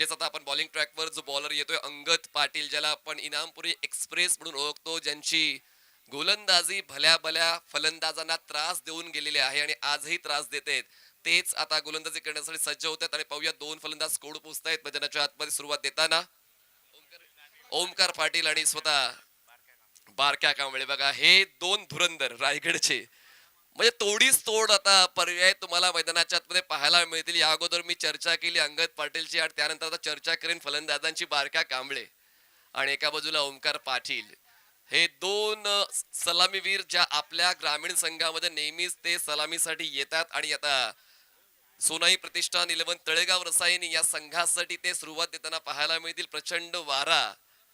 तेच आता आपण बॉलिंग ट्रॅकवर जो बॉलर येतोय अंगद पाटील, ज्याला आपण इनामपुरी एक्सप्रेस म्हणून ओळखतो, ज्यांची गोलंदाजी भल्या भल्या फलंदाजांना त्रास देऊन गेलेले आहे आणि आजही त्रास देत तेच आता गोलंदाजी करण्यासाठी सज्ज होत आहेत. आणि पाहूया दोन फलंदाज कोड पोहोचतायत मैदानाच्या आतमध्ये सुरुवात देताना. ओमकार पाटील आणि स्वतः बारक्या कांबळे. बघा हे दोन धुरंधर रायगडचे, म्हणजे तोडीस तोड आता पर्याय तुम्हाला मैदानाच्या आतमध्ये पाहायला मिळतील. या अगोदर मी चर्चा केली अंगद पाटीलची आणि त्यानंतर आता चर्चा करेन फलंदाजांची, बारक्या कांबळे आणि एका बाजूला ओमकार पाटील. हे दोन सलामीवीर ज्या आपल्या ग्रामीण संघामध्ये नेहमीच ते सलामीसाठी येतात आणि आता सोनाई प्रतिष्ठान 11 तळेगाव रसायनी या संघासाठी ते सुरुवात देताना पाहायला मिळतील. प्रचंड वारा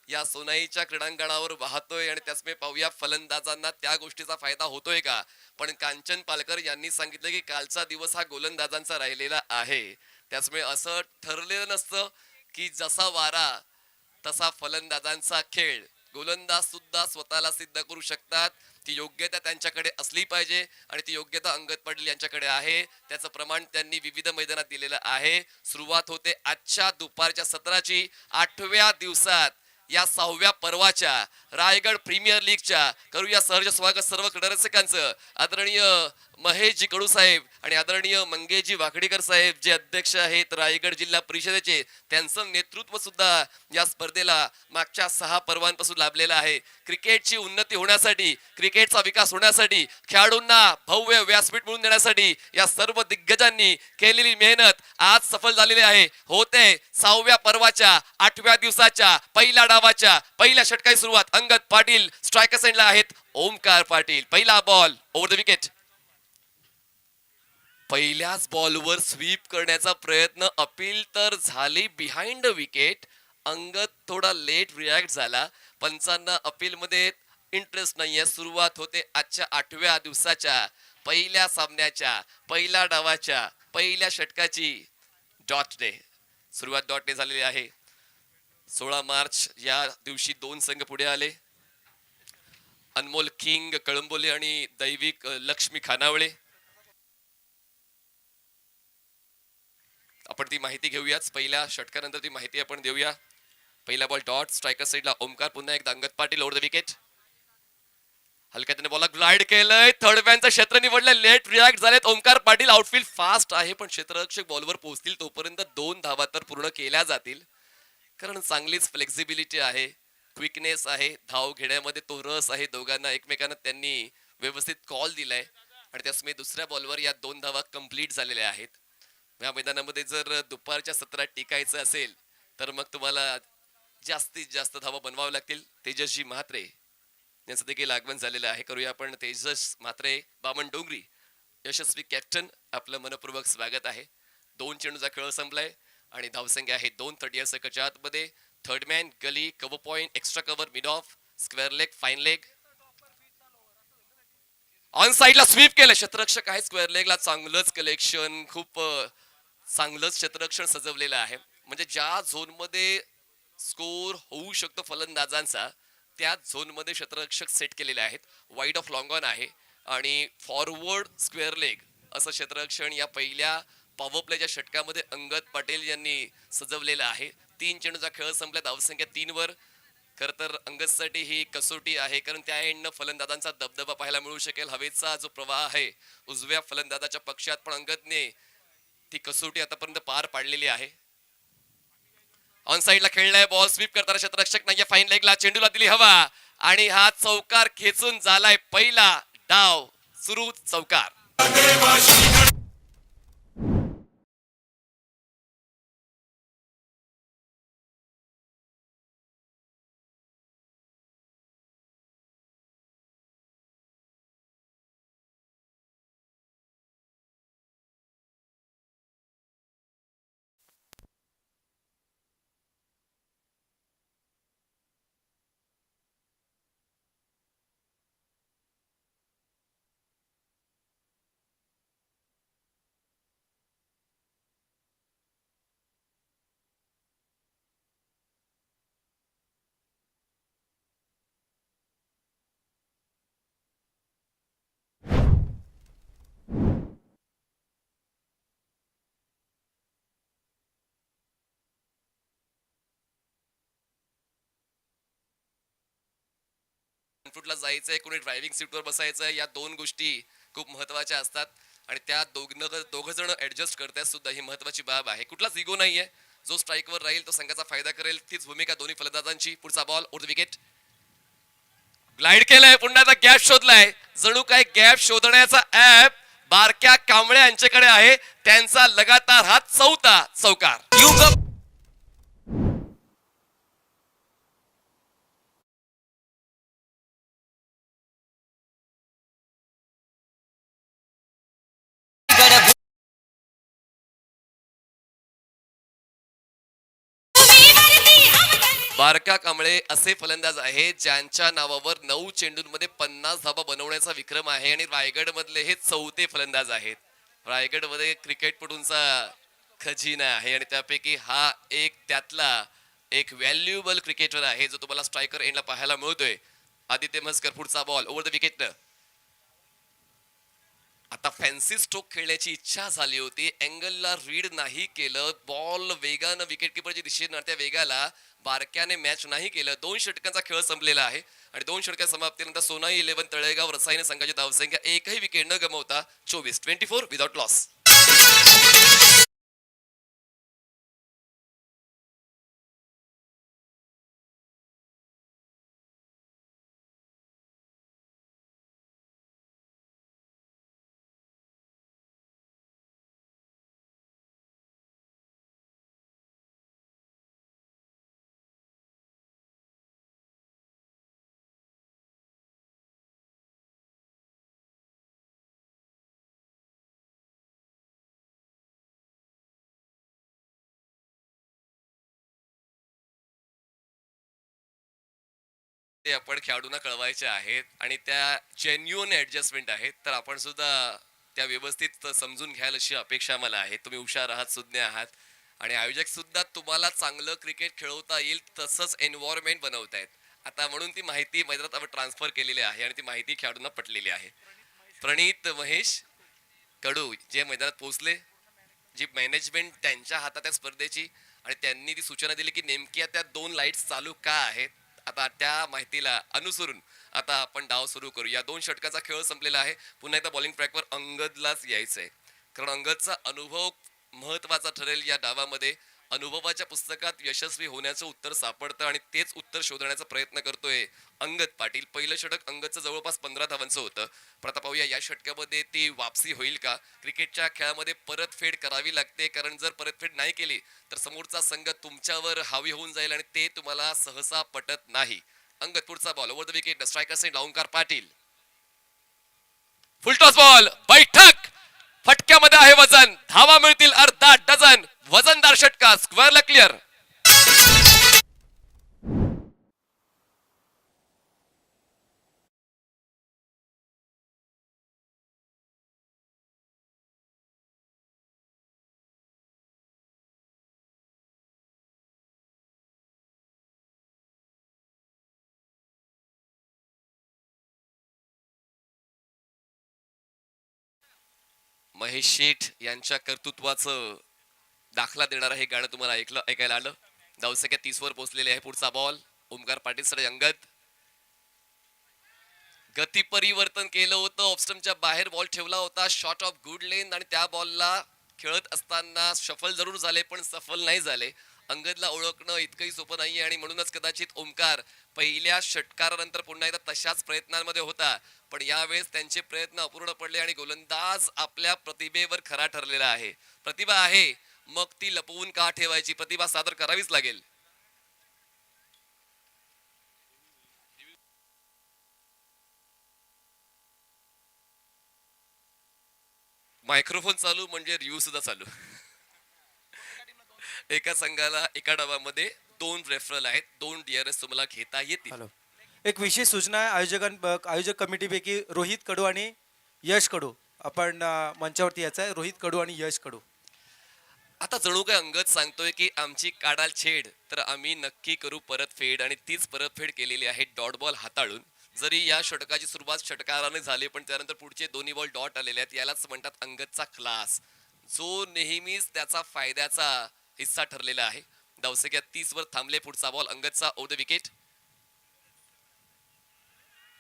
या सोनाईच्या क्रीडांगणावर वाहतोय आणि त्याचमुळे पाहूया फलंदाजांना त्या गोष्टीचा फायदा होतोय का. पण कांचन पालकर यांनी सांगितलं की कालचा दिवस हा गोलंदाजांचा राहिलेला आहे. त्याचमुळे असं ठरलेलं नसतं की जसा वारा तसा फलंदाजांचा खेळ. गोलंदाज सुद्धा स्वतःला सिद्ध करू शकतात. ती योग्यता त्यांच्याकडे असली पाहिजे आणि ती योग्यता अंगद पाटील यांच्याकडे आहे. त्याचं प्रमाण त्यांनी विविध मैदानात दिलेलं आहे. सुरुवात होते आजच्या दुपारच्या सत्राची 8व्या दिवसात या 6व्या पर्वाच्या रायगड प्रीमियर लीगच्या. करूया सहर्ष स्वागत सर्व क्रीडारसिकांचं. आदरणीय महेशजी कडू साहेब आणि आदरणीय मंगेशजी वाकडीकर साहेब जे अध्यक्ष आहेत रायगड जिल्हा परिषदेचे, त्यांचं नेतृत्व सुद्धा या स्पर्धेला मागच्या 6 पर्वांपासून लाभलेलं आहे. क्रिकेटची उन्नती होण्यासाठी, क्रिकेटचा विकास होण्यासाठी, खेळाडूंना भव्य व्यासपीठ मिळवून देण्यासाठी या सर्व दिग्गजांनी केलेली मेहनत आज सफल झालेली आहे. होते 6व्या पर्वाच्या 8व्या दिवसाच्या पहिल्या डावाच्या पहिल्या षटकाची सुरुवात. अंगद पाटील स्ट्रायकर साइडला आहेत. ओमकार पाटील पहिला बॉल ओव्हर द विकेट. पहिल्याच बॉलवर स्वीप करण्याचा प्रयत्न, अपील तर झाली बिहाइंड द विकेट. अंगद थोडा लेट रिॲक्ट झाला. पंचांना अपील मध्ये इंटरेस्ट नाहीये. सुरुवात होते आजच्या 8व्या दिवसाच्या पहिल्या सामन्याच्या पहिल्या डावाच्या पहिल्या षटकाची. डॉटने सुरुवात डॉटने झालेली आहे. 16 मार्च या दिवशी दोन संघ पुढे आले. अनमोल किंग कळंबोली आणि दैविक लक्ष्मी खानावळे. आपण ती माहिती घेऊयाच. पहिल्या षटकानंतर ती माहिती आपण देऊया. पहिला बॉल डॉट स्ट्रायकर साइडला ओमकार. पुन्हा एकदा Angad Patil over the wicket. हलक्याने बॉल ग्लाइड केलंय. थर्ड मॅनचं क्षेत्र निवडलंय. लेट रिॲक्ट झालेत ओमकार पाटील. आउटफील्ड फास्ट आहे पण क्षेत्ररक्षक बॉलवर पोहोचतील तोपर्यंत 2 धावा तर पूर्ण केल्या जातील. कारण चांगलीच फ्लेक्झिबिलिटी आहे, क्विकनेस आहे, धाव घेण्यामध्ये तो रस आहे. दोघांना एकमेकांना त्यांनी व्यवस्थित कॉल दिलाय आणि त्यासमुळे दुसऱ्या बॉलवर या 2 धावा कंप्लीट झालेल्या आहेत. या मैदानामध्ये जर दुपारच्या सत्रात टिकायचं असेल तर मग तुम्हाला जास्तीत जास्त धावा बनवाव्या लागतील. तेजसजी म्हात्रे यांचं देखील आगमन झालेलं आहे. करूया आपण तेजस म्हात्रे, बामण डोंगरी यशस्वी कॅप्टन, आपलं मनपूर्वक स्वागत आहे. 2 चेंडूचा खेळ संपलाय आणि धावसंख्या आहे 2. 30 सेकंडच्या आतमध्ये. Third man, gully, cover point, extra cover, mid off, square leg, fine leg. On साइडला स्वीप केलं. क्षेत्ररक्षक आहे स्क्वेअर लेगला. चांगलंच कलेक्शन, खूप चांगलंच क्षेत्ररक्षण सजवलेलं आहे. म्हणजे ज्या झोनमध्ये स्कोर होऊ शकतो फलंदाजांचा त्याच झोनमध्ये क्षेत्ररक्षक सेट केलेले आहेत. वाईड ऑफ लॉंग ऑन आहे आणि फॉरवर्ड स्क्वेअर लेग असं क्षेत्ररक्षण या पहिल्या पॉवर प्लेच्या षटकामध्ये अंगद पाटील यांनी सजवलेलं आहे. 3 चेंडूचा खेळ संपला. धावसंख्या 3 वर. खर तर अंगदसाठी ही कसोटी आहे कारण त्या एंडनं फलंदाजांचा दबदबा पाहायला मिळू शकेल. हवेचा जो प्रवाह आहे उजव्या फलंदाजाच्या पक्षात, पण अंगदने ती कसोटी आतापर्यंत पार पाडलेली आहे. ऑन साइडला खेळलाय. बॉल स्वीप करताना क्षेत्ररक्षक नाहीये. फाईन लेगला चेंडूला दिली हवा आणि हा चौकार खेचून झालाय पहिला डाव सुरू. चौकार. फ्रूटला जायचंय, कोणी ड्रायव्हिंग सीटवर बसायचंय, या दोन गोष्टी खूप महत्वाच्या असतात आणि त्या दोघ जण ऍडजस्ट करतात सुद्धा, ही महत्वाची बाब आहे. कुठलाच इगो नाहीये. जो स्ट्राईकवर राहील तो संघाचा फायदा करेल, तीच भूमिका दोन्ही फलंदाजांची. पुढचा ball over the wicket, glide केलाय, पुन्हा गॅप शोधलाय. जणू काय गॅप शोधण्याचा ऍप बारक्या कांबळे यांच्याकडे आहे. त्यांचा लगातार हा चौथा चौकार. बारका कांबळे असे फलंदाज आहेत ज्यांच्या नावावर 9 चेंडूंमध्ये 50 धाबा बनवण्याचा विक्रम आहे आणि रायगड मधले हे चौथे फलंदाज आहेत. रायगड मध्ये क्रिकेटपटूंचा खजिना आहे आणि त्यापैकी हा एक त्यातला एक व्हॅल्युएबल क्रिकेटर आहे जो तुम्हाला स्ट्रायकर एंडला पाहायला मिळतोय. आदित्य म्हसकर, पुढचा बॉल ओव्हर द विकेट. आता फॅन्सी स्ट्रोक खेळण्याची इच्छा झाली होती, अँगलला रीड नाही केलं, बॉल वेगानं विकेट किपरच्या दिशेनं त्या वेगाला बारक्याने मॅच नाही केलं. 2 षटकांचा खेळ संपलेला आहे आणि 2 षटका समाप्तीनंतर सोनाई 11 तळेगाव रसायन संघाची धावसंख्या एकही विकेट न गमावता 24 विदाउट लॉस. ते आपण खेळाडूंना कळवायचे आहेत आणि त्या जेन्युअन ऍडजस्टमेंट आहेत, तर आपण सुद्धा त्या व्यवस्थित समजून घ्याल अशी अपेक्षा मला आहे. तुम्ही हुशार आहात, सुज्ञ आहात आणि आयोजक सुद्धा तुम्हाला चांगलं क्रिकेट खेळवता येईल तसंच एन्व्हायरमेंट बनवतायत. आता म्हणून ती माहिती मैदानात आपण ट्रान्सफर केलेली आहे आणि ती माहिती खेळाडूंना पटलेली आहे. प्रणित महेश कडू जे मैदानात पोहोचले, जी मॅनेजमेंट त्यांच्या हातात आहे स्पर्धेची आणि त्यांनी ती सूचना दिली की नेमक्या त्या 2 लाईट्स चालू का आहेत. आता त्या माहितीला अनुसरून आता आपण डाव सुरू करू. या 2 षटकाचा खेळ संपलेला आहे. पुन्हा एकदा बॉलिंग ट्रॅकवर अंगदलाच यायचंय, कारण अंगदचा अनुभव महत्वाचा ठरेल या डावामध्ये. अनुभवाच्या पुस्तकात यशस्वी होण्याचं उत्तर सापडतं आणि तेच उत्तर शोधण्याचा प्रयत्न करतोय अंगद पाटील. पहिलं षटक अंगदचं जवळपास 15 धावांचं होतं. प्रताप पाहूया या षटकामध्ये ती वापसी होईल का. क्रिकेटच्या खेळामध्ये परतफेड करावी लागते, कारण जर परतफेड नाही केली तर समोरचा संघ तुमच्यावर हावी होऊन जाईल आणि ते तुम्हाला सहसा पटत नाही. अंगद, पुढचा ball over the wicket. Striker send Omkar Patil, full toss ball, बैठक, फटक्यामध्ये आहे वजन, धावा मिळतील अर्धा डझन. वजनदार षटका, स्क्वेअरला क्लिअर. महेश शेठ यांच्या कर्तृत्वाचं दाखला देणार हे गाणं तुम्हाला ऐकायला आलं. धावसंख्या 30 वर पोहोचलेले आहे. पुढचा बॉल ओमकार पाटील कडे. अंगद गती परिवर्तन केलं होतं, ऑफस्टमच्या बाहेर बॉल ठेवला होता, शॉट ऑफ गुड लेंथ आणि त्या बॉलला खेळत असताना सफल जरूर झाले पण सफल नाही झाले. अंगदला ओळखणं इतकंही सोपं नाहीये आणि म्हणूनच कदाचित ओमकार पहिल्या षटकारानंतर पुन्हा एकदा तशाच प्रयत्नांमध्ये होता, पण यावेळेस त्यांचे प्रयत्न अपूर्ण पडले आणि गोलंदाज आपल्या प्रतिभेवर खरा ठरलेला आहे. प्रतिभा आहे, मग ती लपवून का ठेवायची, प्रतिभा सादर करावीच लागेल. मायक्रोफोन चालू म्हणजे रिव्ह्यू सुद्धा चालू. एका संघाला एका डावामध्ये 2 रेफरल आहेत, 2 DRS तुम्हाला घेता येतील. हॅलो, एक विशेष सूचना आहे आयोजक कमिटीपैकी रोहित कडू आणि यश कडू आपण मंचावरती यायचं आहे. रोहित कडू आणि यश कडू. आता जणू काय अंगद सांगतोय की आमची काढाल छेड तर आम्ही नक्की करू परतफेड आणि तीच परतफेड केलेली आहे डॉट बॉल हाताळून. जरी या षटकाची सुरुवात षटकाराने झाली पण त्यानंतर पुढचे दोन्ही बॉल डॉट आलेले आहेत. यालाच म्हणतात अंगदचा क्लास, जो नेहमीच त्याचा फायद्याचा हिस्सा ठरलेला आहे. धावसंख्या 30 वर थांबले. पुढचा बॉल अंगदचा over the wicket.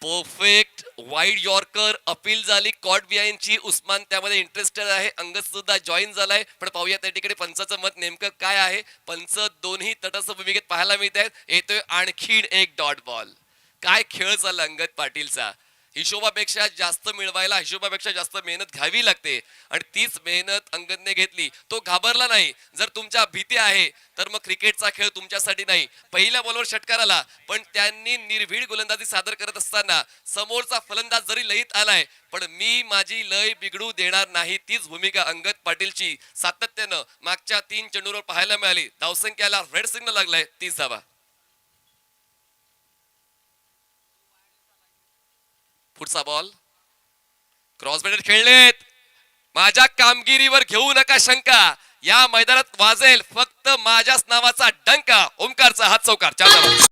Perfect wide yorker appeal झाली कॉट बिहाइंडची. उस्मान त्यामध्ये इंटरेस्टेड आहे. अंगद सुद्धा जॉईन झालाय. पण पाहूया त्या ठिकाणी पंचाचं मत नेमकं काय आहे. पंच दोन्ही तटस्थ भूमिकेत पाहायला मिळत आहेत. येतोय आणखीन एक डॉट बॉल. काय खेळ चालला अंगद पाटीलचा. हिशोबापेक्षा जास्त मिळवायला हिशोबापेक्षा जास्त मेहनत घ्यावी लागते आणि तीच मेहनत अंगदने घेतली. तो घाबरला नाही. जर तुमच्या भीती आहे तर मग क्रिकेटचा खेळ तुमच्यासाठी नाही. पहिल्या बॉलवर षटकार आला पण त्यांनी निर्भीड गोलंदाजी सादर करत असताना समोरचा फलंदाज जरी लयीत आलाय पण मी माझी लय बिघडू देणार नाही. तीच भूमिका अंगद पाटीलची सातत्यानं मागच्या 3 चेंडूवर पाहायला मिळाली. धावसंख्याला रेड सिग्नल लागलाय 30 धावा. पुढचा बॉल क्रॉस बॅटर खेळलेत. माझ्या कामगिरीवर घेऊ नका शंका. या मैदानात वाजेल फक्त माझ्याच नावाचा डंका. ओमकारचा हात चौकार 4 धावा.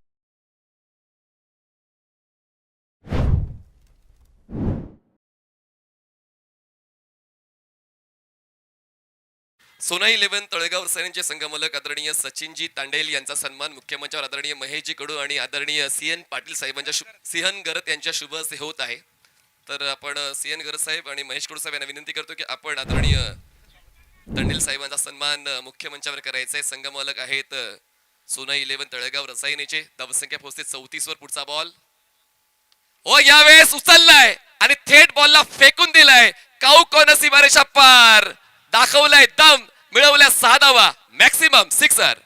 सोना 11 तळेगाव सैन्याचे संघमालक आदरणीय सचिनजी तांडेल यांचा सन्मान मुख्यमंचावर आदरणीय महेशजी कडू आणि आदरणीय सीएन पाटील साहेबांच्या सिंहन गरत यांच्या शुभ हस्ते होत आहे. तर आपण सीएन गरत साहेब आणि महेश कडू साहेब यांना विनंती करतो की आपण आदरणीय तांडेल साहेबांचा सन्मान मुख्यमंचावर करायचा आहे. संघमालक आहेत सोना 11 तळेगाव रसायनीचे. धावसंख्या पोहोचते 34 वर. पुढचा बॉल हो यावेळेस उचललाय आणि थेट बॉलला फेकून दिलाय. काऊ कोण सीमारेषा पार. दाखवलाय दम. मिळवल्या 6 धावा. Maximum sixer.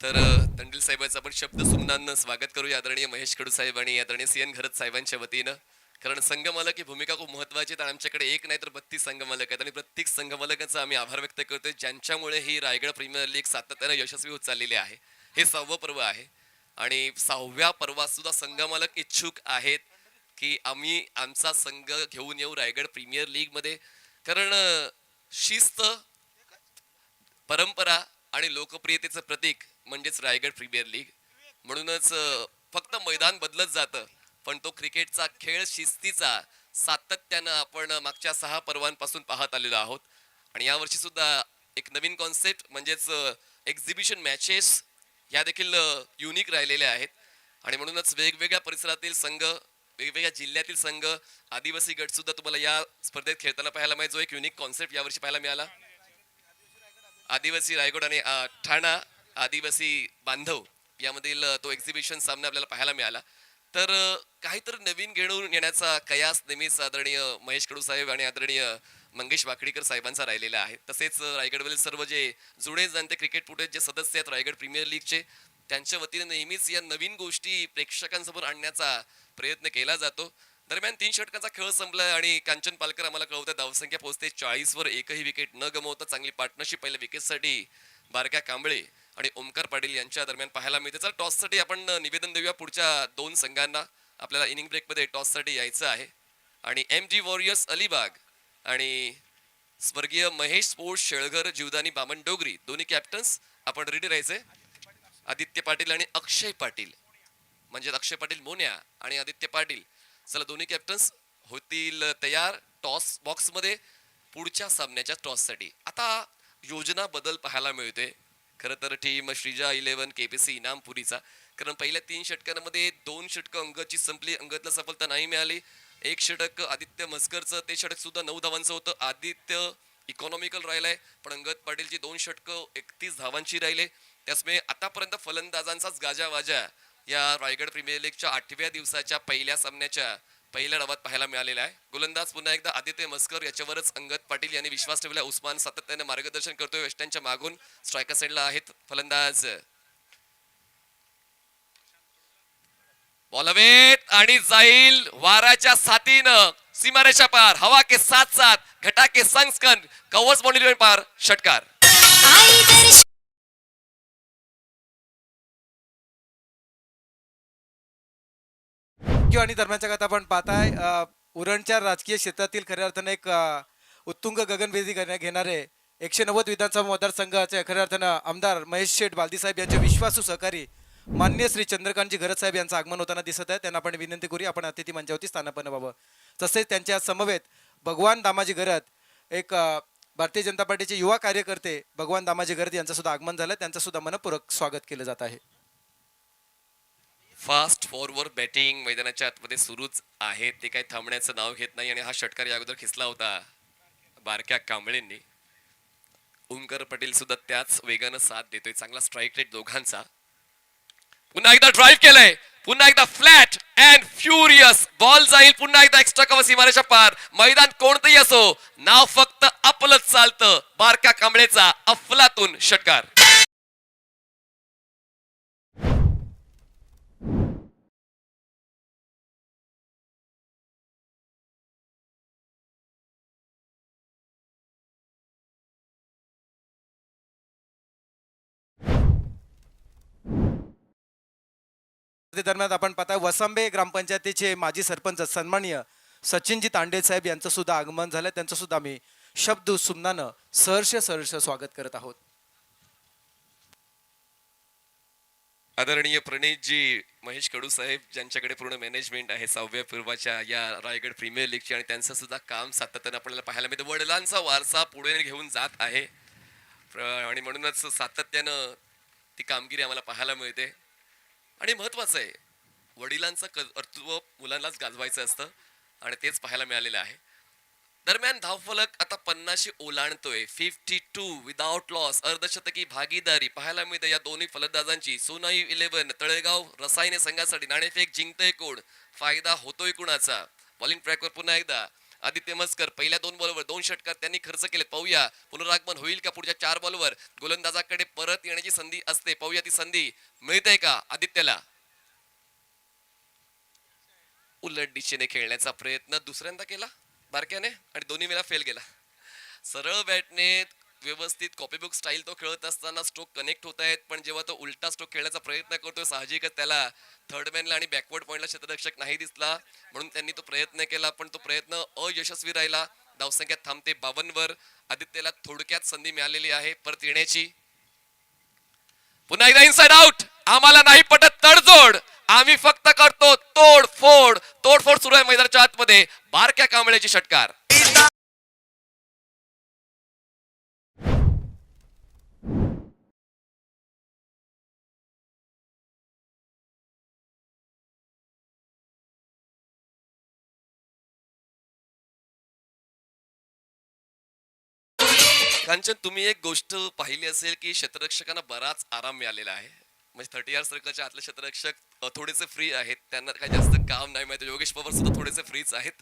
तर तंडील साहेबांचं आपण शब्द सुमनानं स्वागत करूया आदरणीय महेश कडू साहेब आणि आदरणीय सीएन घरत साहेबांच्या वतीनं. कारण संघमालक ही भूमिका खूप महत्वाची. तर आमच्याकडे एक नाही तर 32 संघमालक आहेत आणि प्रत्येक संघमालकांचा आम्ही आभार व्यक्त करतोय ज्यांच्यामुळे ही रायगड प्रीमियर लीग सातत्याने यशस्वी होत चाललेली आहे. हे 6वं पर्व आहे आणि 6व्या पर्वात सुद्धा संघमालक इच्छुक आहेत की आम्ही आमचा संघ घेऊन येऊ रायगड प्रीमियर लीग मध्ये. कारण शिस्त, परंपरा आणि लोकप्रियतेचं प्रतीक म्हणजेच रायगड प्रीमियर लीग. म्हणूनच फक्त मैदान बदलत जातं पण तो क्रिकेटचा खेळ शिस्तीचा सातत्यानं आपण मागच्या 6 पर्वांपासून पाहत आलेलो आहोत. आणि यावर्षी सुद्धा एक नवीन कॉन्सेप्ट म्हणजेच एक्झिबिशन मॅचेस ह्या देखील युनिक राहिलेल्या आहेत. आणि म्हणूनच वेगवेगळ्या परिसरातील संघ, वेगवेगळ्या जिल्ह्यातील संघ, आदिवासी गट सुद्धा तुम्हाला या स्पर्धेत खेळताना पाहायला मिळेल. जो एक युनिक कॉन्सेप्ट यावर्षी पाहायला मिळाला. आदिवासी रायगड आणि ठाणा आदिवासी बांधव यामधील तो एक्झिबिशन सामना आपल्याला पाहायला मिळाला. तर काहीतरी नवीन घेऊन येण्याचा कयास नेहमीच आदरणीय महेश कडू साहेब आणि आदरणीय मंगेश वाकडीकर साहेबांचा राहिलेला आहे. तसेच रायगडवरील सर्व जे जुने जाणते क्रिकेटपटू जे सदस्य आहेत रायगड प्रीमियर लीगचे त्यांच्या वतीने नेहमीच या नवीन गोष्टी प्रेक्षकांसमोर आणण्याचा प्रयत्न केला जातो. दरम्यान 3 षटकांचा खेळ संपलाय आणि कांचन पालकर आम्हाला कळवतात धावसंख्या पोहोचते 40 वर. एकही विकेट न गमावता चांगली पार्टनरशिप पहिल्या विकेटसाठी बारक्या कांबळे आणि ओमकार पाटील यांच्या दरम्यान पाहायला मिळते. चला टॉससाठी आपण निवेदन देऊया. पुढच्या 2 संघांना आपल्याला इनिंग ब्रेकमध्ये टॉससाठी यायचं आहे. आणि MG वॉरियर्स अलिबाग आणि स्वर्गीय महेश स्पोर्ट्स शेळघर जीवदानी बामण डोगरी दोन्ही कॅप्टन्स आपण रेडी राहायचे. आदित्य पाटील आणि अक्षय पाटील म्हणजे अक्षय पाटील मोन्या आणि आदित्य पाटील. चला दोन्ही कॅप्टन्स होतील तयार टॉस बॉक्स मध्ये पुढच्या सामन्याच्या टॉस साठी. आता योजना बदल पाहायला मिळते खरं तर टीम श्रीजा 11 KPC इनामपुरीचा. कारण पहिल्या 3 षटकांमध्ये 2 षटकं अंगदची संपली. अंगदला सफलता नाही मिळाली. 1 षटक आदित्य मस्करचं, ते षटक सुद्धा 9 धावांचं होतं. आदित्य इकॉनॉमिकल राहिलाय पण अंगद पाटीलची 2 षटकं 31 धावांची राहिले. त्याचमुळे आतापर्यंत फलंदाजांचाच गाजावाजा या रायगड प्रीमियर लीगच्या 8व्या दिवसाच्या पहिल्या सामन्याच्या पहिल्या डावात पाहायला मिळालेला आहे. गोलंदाज पुन्हा एकदा आदित्य मस्कर याच्यावरच अंगद पाटील यांनी विश्वास ठेवला. उस्मान सातत्याने मार्गदर्शन करतोय. वेस्टर्नच्या मागून स्ट्रायकर साईडला आहेत फलंदाज. बॉलवेट आणि जाईल वाराच्या साथीनं सीमारेषा पार. हवा के साथ साथ घटा के संग संग कवच बाउंड्री पार. षटकार. आणि दरम्यानच्या काळात आपण पाहताय उरणच्या राजकीय क्षेत्रातील खऱ्या अर्थानं एक उत्तुंग गगनभेदी घेणारे 190 विधानसभा मतदारसंघाचे खऱ्या अर्थानं आमदार महेश शेठ बालदी साहेब यांचे विश्वासू सहकारी मान्य श्री चंद्रकांतजी घरत साहेब यांचं आगमन होताना दिसत आहे. त्यांना आपण विनंती करूया आपण अतिथी मंचावरती स्थानापन्न व्हावं. तसेच त्यांच्या समवेत भगवान दामाजी घरत एक भारतीय जनता पार्टीचे युवा कार्यकर्ते भगवान दामाजी घरत यांचं सुद्धा आगमन झालं. त्यांचं सुद्धा मनपूर्वक स्वागत केलं जात आहे. फास्ट फॉरवर्ड बॅटिंग मैदानाच्या आतमध्ये सुरूच आहे. ते काही थांबण्याचं नाव घेत नाही आणि हा षटकार या अगोदर खिसला होता बारक्या कांबळेंनी. ओमकार पटेल सुद्धा त्याच वेगानं साथ देतोय. चांगला स्ट्राईक रेट दोघांचा. पुन्हा एकदा ड्राईव्ह केलंय. पुन्हा एकदा फ्लॅट अँड फ्युरियस बॉल जाईल. पुन्हा एकदा एक्स्ट्रा कव्हर सीमारेषा पार. मैदान कोणतंही असो नाव फक्त आपलंच चालतं. बारक्या कांबळेचा अफलातून षटकार. दरम्यान आपण पाहता वसंबे ग्रामपंचायतीचे माजी सरपंच सन्माननीय सचिनजी तांडे साहेब यांचं सुद्धा आगमन झालं. त्यांचं सुद्धा आम्ही शब्द सुमनानं सहर्ष स्वागत करत आहोत. आदरणीय प्रणीतजी महेश कडू साहेब ज्यांच्याकडे पूर्ण मॅनेजमेंट आहे 6व्या पूर्वाच्या या रायगड प्रीमियर लीगची आणि त्यांचं सुद्धा काम सातत्यानं आपल्याला पाहायला मिळतं. वडिलांचा वारसा पुढे घेऊन जात आहे आणि म्हणूनच सातत्यानं ती कामगिरी आम्हाला पाहायला मिळते. आणि महत्वाचं आहे वडिलांचं कर्तृत्व मुलांनाच गाजवायचं असतं आणि तेच पाहायला मिळालेलं आहे. दरम्यान धावफलक आता 50 ओलांडतोय. 52 विदाउट लॉस. अर्धशतकी भागीदारी पाहायला मिळते या दोन्ही फलंदाजांची. सोनाई 11 तळेगाव रसायने संघासाठी. नाणेफेक जिंकतोय कोण? फायदा होतोय कुणाचा? बॉलिंग ट्रॅकवर पुन्हा एकदा आदित्य मस्कर. पहिल्या 2 बॉलवर 2 षटकार त्यांनी खर्च केलेत. पाहूया पुनरागमन होईल का पुढच्या 4 बॉलवर. गोलंदाजाकडे परत येण्याची संधी असते. पाहूया ती संधी मिळते का आदित्यला. उलट दिशेने खेळण्याचा प्रयत्न दुसऱ्यांदा केला बारक्याने आणि दोन्ही वेळा फेल गेला. सरळ बॅटने व्यवस्थित कॉपीबुक स्टाईल तो खेळत असताना स्ट्रोक कनेक्ट होत आहेत. पण जेव्हा तो उलटा स्ट्रोक खेळण्याचा प्रयत्न करतोय साहजिकच त्याला थर्डमॅनला आणि बॅकवर्ड पॉइंटला क्षेत्ररक्षक नाही दिसला म्हणून त्यांनी तो प्रयत्न केला पण तो प्रयत्न अयशस्वी राहिला. धावसंख्या थांबते 52 वर. आदित्यला थोडक्यात संधी मिळालेली आहे परत येण्याची. पुन्हा एकदा इनसाइड आउट. आम्हाला नाही पटत तडजोड. आम्ही फक्त करतो तोडफोड. तोडफोड सुरू आहे मैदानाच्या आतमध्ये. बारक्या कांबळेची षटकार. कांचन तुम्ही एक गोष्ट पाहिली असेल की क्षेत्ररक्षकांना बराच आराम मिळालेला आहे. म्हणजे 30 यार्ड सर्कलच्या आतले क्षेत्ररक्षक थोडेसे फ्री आहेत. त्यांना काही जास्त काम नाही माहिती. योगेश पवार सुद्धा थोडेसे फ्रीच आहेत.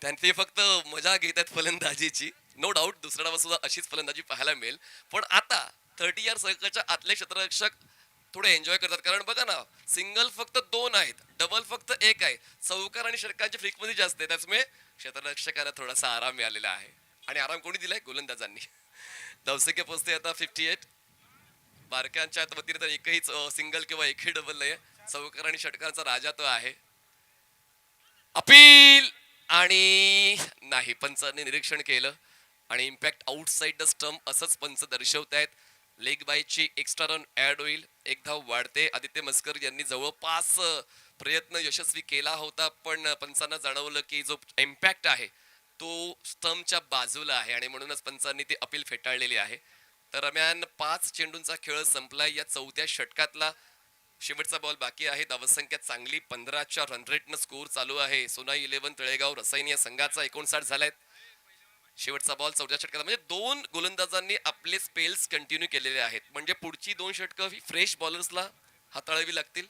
त्यांचे फक्त मजा घेत आहेत फलंदाजीची. नो डाऊट दुसऱ्या डावात सुद्धा अशीच फलंदाजी पाहायला मिळेल. पण आता 30 यार्ड सर्कलच्या आतले क्षेत्ररक्षक थोडे एन्जॉय करतात. कारण बघा ना सिंगल फक्त 2 आहेत. डबल फक्त 1 आहे. चौकार आणि षटकांची फ्रिक्वेन्सी जास्त आहे. त्यामुळे क्षेत्ररक्षकांना थोडासा आराम मिळालेला आहे. आणि आराम कोणी दिलाय? गोलंदाजांनी. धावसंख्या पोहोचते आता 58. बारक्यांच्या वतीने तर एकही सिंगल किंवा एकही डबल नाही. चौकार आणि षटकांचा राजा तो आहे. अपील आणि नाही. पंचांनी निरीक्षण केलं आणि इम्पॅक्ट आउटसाइड द स्टंप असंच पंच दर्शवतायत. लेग बायची एक्स्ट्रा रन ऍड होईल. एक धाव वाढते. आदित्य मस्कर यांनी जवळपास प्रयत्न यशस्वी केला होता पण पंचांना जाणवलं की जो इम्पॅक्ट आहे तो स्टंपच्या बाजूला आहे आणि म्हणूनच पंचांनी ती अपील फेटाळलेली आहे. दरम्यान 5 चेंडूंचा खेळ संपलाय. या 4थ्या षटकातला शेवटचा बॉल बाकी आहे. धावसंख्या चांगली 15च्या रन रेटनं स्कोर चालू आहे. सोनाई 11 तळेगाव रसायन या संघाचा 59 झालाय. शेवटचा बॉल 4थ्या षटकात. म्हणजे 2 गोलंदाजांनी आपले स्पेल्स कंटिन्यू केलेले आहेत. म्हणजे पुढची 2 षटकं ही फ्रेश बॉलर्सला हाताळावी लागतील.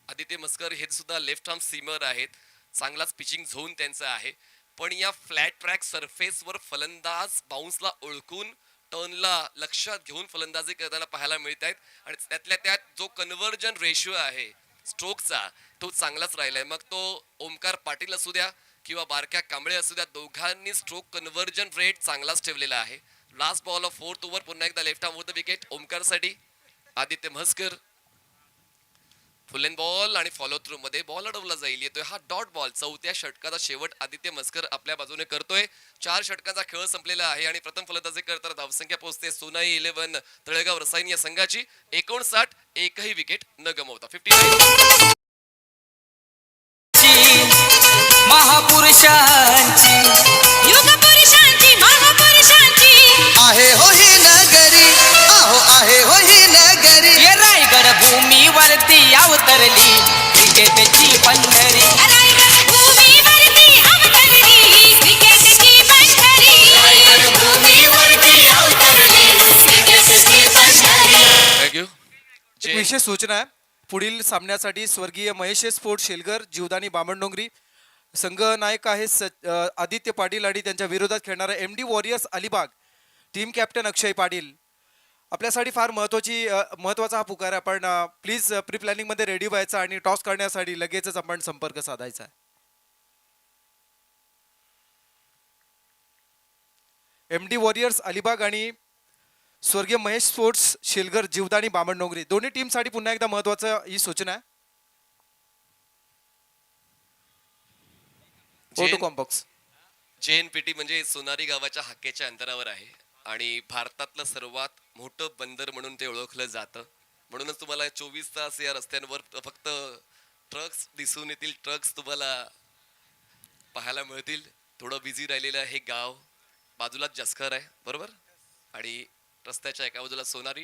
आदित्य मस्कर हे सुद्धा लेफ्ट आर्म सीमर आहेत. चांगलाच पिचिंग झोन त्यांचा आहे. पण या फ्लॅट ट्रॅक सरफेसवर फलंदाज बाउन्सला ओळखून टर्नला लक्षात घेऊन फलंदाजी करताना पाहायला मिळत आहेत. आणि त्यातल्या त्यात जो कन्व्हर्जन रेशिओ आहे स्ट्रोकचा तो चांगलाच राहिलाय. मग तो ओमकार पाटील असू द्या किंवा बारक्या कांबळे असू द्या दोघांनी स्ट्रोक कन्व्हर्जन रेट चांगलाच ठेवलेला आहे. Last ball of 4th over. पुन्हा एकदा left arm over the wicket ओमकारसाठी. Aditya Mhaskar full end ball आणि फॉलो थ्रू मध्ये बॉल अडवला जाईल. येतोय हा डॉट बॉल. चौथ्या षटकाचा शेवट आदित्य मस्कर आपल्या बाजूने करतोय. 4 षटकांचा खेळ संपलेला आहे आणि प्रथम फलंदाजी करताना धावसंख्या पोहोचते सोनाई 11 तळेगाव रसायन या संघाची. 59 एकही विकेट न गमावता. 59. महापुरुषांची युग पुरुषांची महापुरुषांची आहे हो ही नगरी, आहो आहे हो ही नगरी. ये रायगड भूमीवरती अवतरली क्रिकेटची पंढरी. रायगड भूमीवरती अवतरली क्रिकेटची पंढरी. रायगड भूमीवरती अवतरली क्रिकेटची पंढरी. थँक्यू. एक विशेष सूचना आहे. पुढील सामन्यासाठी स्वर्गीय महेश स्पोर्ट शेलगर जीवदानी बामणडोंगरी संघ नायक आहे आदित्य पाटील आणि त्यांच्या विरोधात खेळणारा MD warriors Alibag team captain Akshay Patil. आपल्यासाठी फार महत्वाचा हा पुकार आहे. आपण प्लीज प्री प्लॅनिंग मध्ये रेडी व्हायचा आणि टॉस करण्यासाठी लगेचच आपण संपर्क साधायचा आहे. MD वॉरियर्स अलिबाग आणि स्वर्गीय महेश स्पोर्ट्स शेलगर जीवदानी बामणडोंगरी दोन्ही टीमसाठी पुन्हा एकदा महत्वाचं ही सूचना आहे. फोटो कॉम्बॉक्स JNPT म्हणजे सोनारी गावाच्या हाकेच्या अंतरावर आहे आणि भारतातलं सर्वात मोठं बंदर म्हणून ते ओळखलं जातं. म्हणूनच तुम्हाला 24 तास या रस्त्यांवर फक्त ट्रक्स दिसून येतील. ट्रक्स तुम्हाला पाहायला मिळतील. थोडं बिझी राहिलेलं हे गाव. बाजूलाच जसकर आहे बरोबर, आणि रस्त्याच्या एका बाजूला सोनारी,